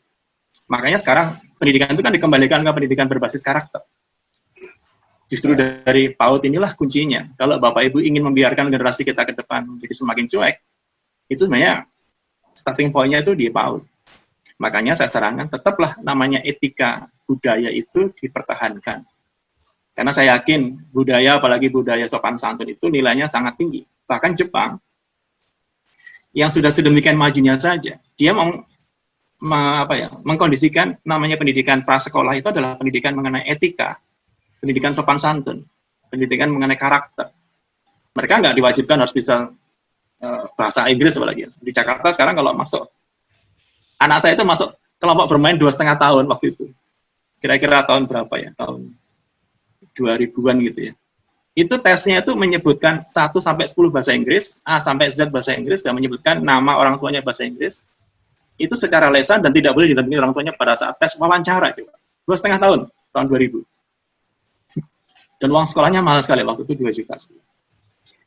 Makanya sekarang pendidikan itu kan dikembalikan ke pendidikan berbasis karakter. Justru dari PAUD inilah kuncinya. Kalau Bapak Ibu ingin membiarkan generasi kita ke depan menjadi semakin cuek, itu sebenarnya starting point-nya itu di PAUD. Makanya saya sarankan tetaplah namanya etika budaya itu dipertahankan. Karena saya yakin budaya, apalagi budaya sopan santun itu nilainya sangat tinggi. Bahkan Jepang, yang sudah sedemikian majunya saja, dia mengkondisikan namanya pendidikan prasekolah itu adalah pendidikan mengenai etika, pendidikan sopan santun, pendidikan mengenai karakter. Mereka nggak diwajibkan harus bisa bahasa Inggris apalagi. Di Jakarta sekarang kalau masuk, anak saya itu masuk kelompok bermain 2,5 tahun waktu itu. Kira-kira tahun berapa ya? Tahun 2000-an gitu ya. Itu tesnya itu menyebutkan 1 sampai 10 bahasa Inggris, A sampai Z bahasa Inggris, dan menyebutkan nama orang tuanya bahasa Inggris. Itu secara lesan dan tidak boleh didampingi orang tuanya pada saat tes wawancara. 2,5 tahun, tahun 2000. Dan uang sekolahnya mahal sekali, waktu itu 2 juta.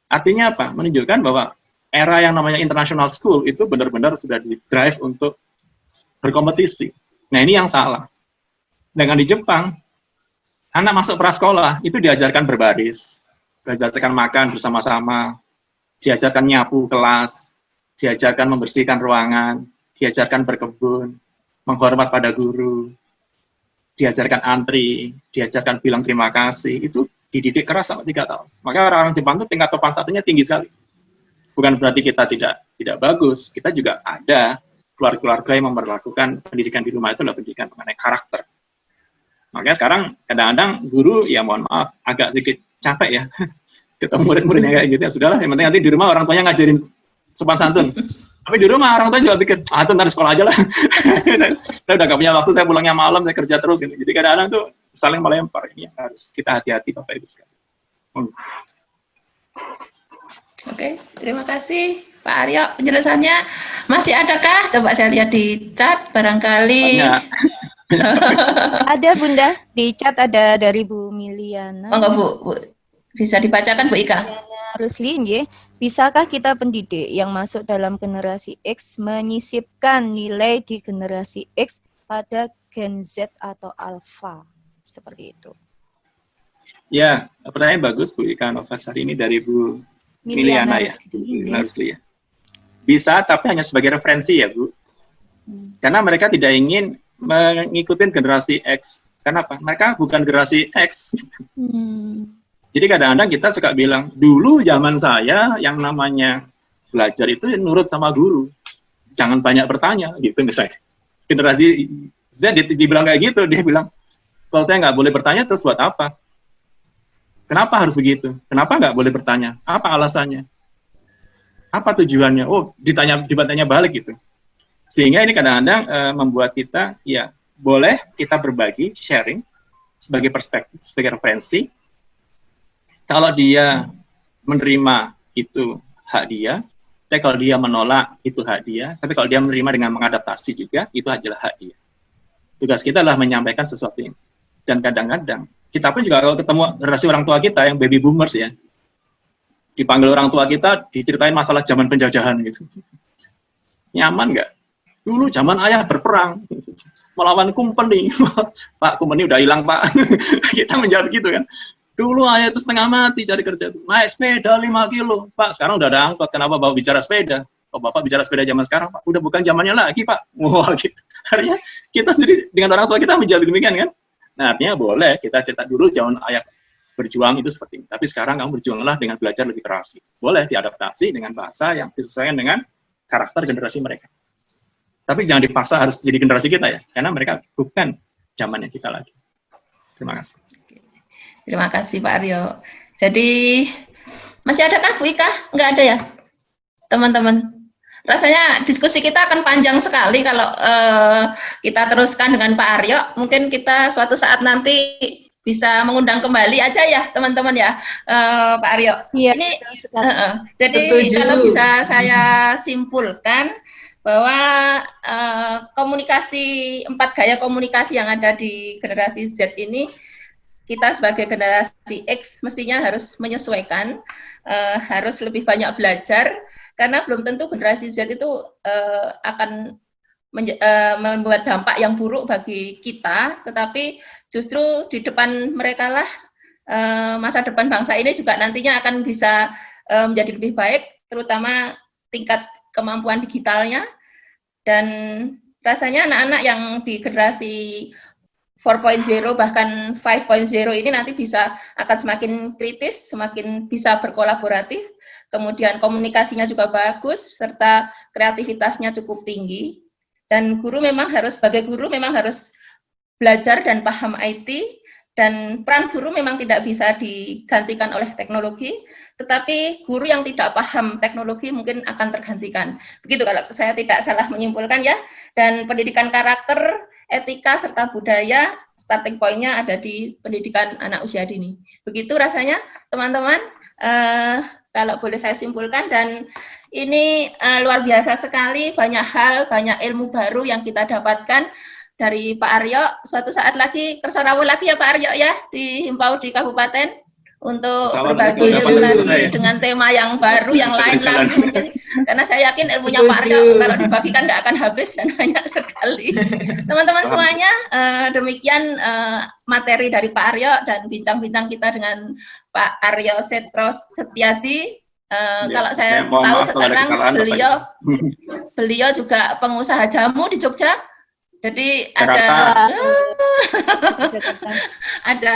Artinya apa? Menunjukkan bahwa era yang namanya international school itu benar-benar sudah di-drive untuk berkompetisi. Nah ini yang salah. Dengan di Jepang, anak masuk prasekolah itu diajarkan berbaris, diajarkan makan bersama-sama, diajarkan nyapu kelas, diajarkan membersihkan ruangan, diajarkan berkebun, menghormat pada guru, diajarkan antri, diajarkan bilang terima kasih, itu dididik keras sama 3 tahun. Maka orang-orang Jepang itu tingkat sopan santunnya tinggi sekali. bukan berarti kita tidak bagus. Kita juga ada keluarga-keluarga yang memperlakukan pendidikan di rumah itu adalah pendidikan mengenai karakter. Makanya sekarang kadang-kadang guru ya mohon maaf agak sedikit capek ya ketemu murid-muridnya kayak gitu, ya sudahlah, yang penting nanti di rumah orang tuanya ngajarin sopan santun. Tapi di rumah orang tua juga pikir, itu ntar di sekolah aja lah. Saya udah gak punya waktu, saya pulangnya malam, saya kerja terus. Gitu. Jadi kadang-kadang tuh saling melempar. Ini harus kita hati-hati Bapak Ibu sekalian.
Oke, terima kasih Pak Aryo penjelasannya. Masih adakah? Coba saya lihat di chat, barangkali.
Ada Bunda, di chat ada dari Bu Miliana.
Oh enggak Bu, bisa dibacakan Bu Ika.
Rusli, nggih. Bisakah kita pendidik yang masuk dalam generasi X menyisipkan nilai di generasi X pada Gen Z atau Alpha? Seperti itu.
Ya, pertanyaan bagus Bu Ika Novasari ini dari Bu Miliana ya. Rusli, ya. Bisa, tapi hanya sebagai referensi ya Bu. Karena mereka tidak ingin mengikuti generasi X. Kenapa? Mereka bukan generasi X. Jadi kadang-kadang kita suka bilang, dulu zaman saya yang namanya belajar itu nurut sama guru. Jangan banyak bertanya, gitu misalnya. Generasi Z dibilang kayak gitu, dia bilang, kalau saya nggak boleh bertanya, terus buat apa? Kenapa harus begitu? Kenapa nggak boleh bertanya? Apa alasannya? Apa tujuannya? Oh, dibatanya balik gitu. Sehingga ini kadang-kadang membuat kita, ya boleh kita berbagi, sharing, sebagai perspektif, sebagai referensi. Kalau dia menerima itu hak dia, tapi kalau dia menolak itu hak dia, tapi kalau dia menerima dengan mengadaptasi juga, itu adalah hak dia. Tugas kita adalah menyampaikan sesuatu ini. Dan kadang-kadang, kita pun juga kalau ketemu generasi orang tua kita yang baby boomers ya, dipanggil orang tua kita, diceritain masalah zaman penjajahan gitu. Nyaman nggak? Dulu zaman ayah berperang, melawan company. Pak, company udah hilang Pak. Kita menjawab gitu kan. Dulu ayah itu setengah mati cari kerja. Naik sepeda 5 kilo. Pak, sekarang udah ada angkot. Kenapa bawa bicara sepeda? Oh, Bapak bicara sepeda zaman sekarang, Pak. Udah bukan zamannya lagi, Pak. Wah, gitu. Artinya kita sendiri dengan orang tua kita menjawab demikian kan? Nah, artinya boleh kita cerita dulu zaman ayah berjuang itu seperti ini. Tapi sekarang kamu berjuanglah dengan belajar lebih keras. Boleh diadaptasi dengan bahasa yang disesuaikan dengan karakter generasi mereka. Tapi jangan dipaksa harus jadi generasi kita ya. Karena mereka bukan zamannya kita lagi. Terima kasih.
Terima kasih Pak Aryo. Jadi masih adakah Bu Ika? Enggak ada ya, teman-teman? Rasanya diskusi kita akan panjang sekali kalau kita teruskan dengan Pak Aryo. Mungkin kita suatu saat nanti bisa mengundang kembali aja ya, teman-teman ya, Pak Aryo.
Iya.
Ini jadi kalau bisa saya simpulkan bahwa komunikasi 4 gaya komunikasi yang ada di generasi Z ini, kita sebagai generasi X mestinya harus menyesuaikan, harus lebih banyak belajar, karena belum tentu generasi Z itu akan membuat dampak yang buruk bagi kita, tetapi justru di depan mereka lah masa depan bangsa ini juga nantinya akan bisa menjadi lebih baik, terutama tingkat kemampuan digitalnya. Dan rasanya anak-anak yang di generasi 4.0 bahkan 5.0 ini nanti akan semakin kritis, semakin bisa berkolaboratif, kemudian komunikasinya juga bagus, serta kreativitasnya cukup tinggi. Dan sebagai guru memang harus belajar dan paham IT, dan peran guru memang tidak bisa digantikan oleh teknologi, tetapi guru yang tidak paham teknologi mungkin akan tergantikan. Begitu kalau saya tidak salah menyimpulkan ya. Dan pendidikan karakter, etika, serta budaya, starting point-nya ada di pendidikan anak usia dini. Begitu rasanya teman-teman, kalau boleh saya simpulkan. Dan ini luar biasa sekali, banyak hal, banyak ilmu baru yang kita dapatkan dari Pak Aryo. Suatu saat lagi tersorawul lagi ya Pak Aryo ya, di Himpau di Kabupaten untuk berbagi informasi dengan tema yang baru, yang lain lagi mungkin. Karena saya yakin ilmunya Pak Aryo kalau dibagikan nggak akan habis dan banyak sekali. Teman-teman semuanya, demikian materi dari Pak Aryo dan bincang-bincang kita dengan Pak Aryo Setro Setiadi. Kalau saya tahu sekarang beliau juga pengusaha jamu di Jogja. Jadi ada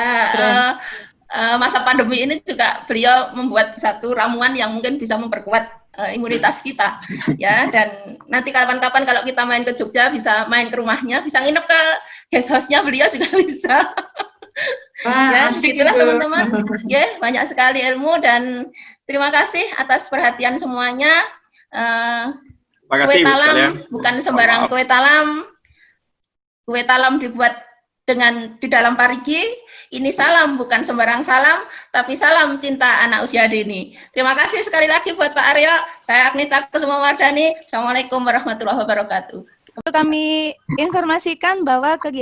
masa pandemi ini juga beliau membuat satu ramuan yang mungkin bisa memperkuat imunitas kita ya. Dan nanti kapan-kapan kalau kita main ke Jogja bisa main ke rumahnya, bisa nginep ke guest house-nya beliau juga bisa. Ya, begitulah teman-teman. Ya, banyak sekali ilmu dan terima kasih atas perhatian semuanya.
Terima kasih,
Kue
Ibu
talam
sekalian.
bukan sembarang kue talam. Kue talam dibuat di dalam parigi. Ini salam bukan sembarang salam, tapi salam cinta anak usia dini. Terima kasih sekali lagi buat Pak Aryo. Saya Agnita Kusumawardhani. Assalamualaikum warahmatullahi wabarakatuh.
Kami informasikan bahwa kegiatan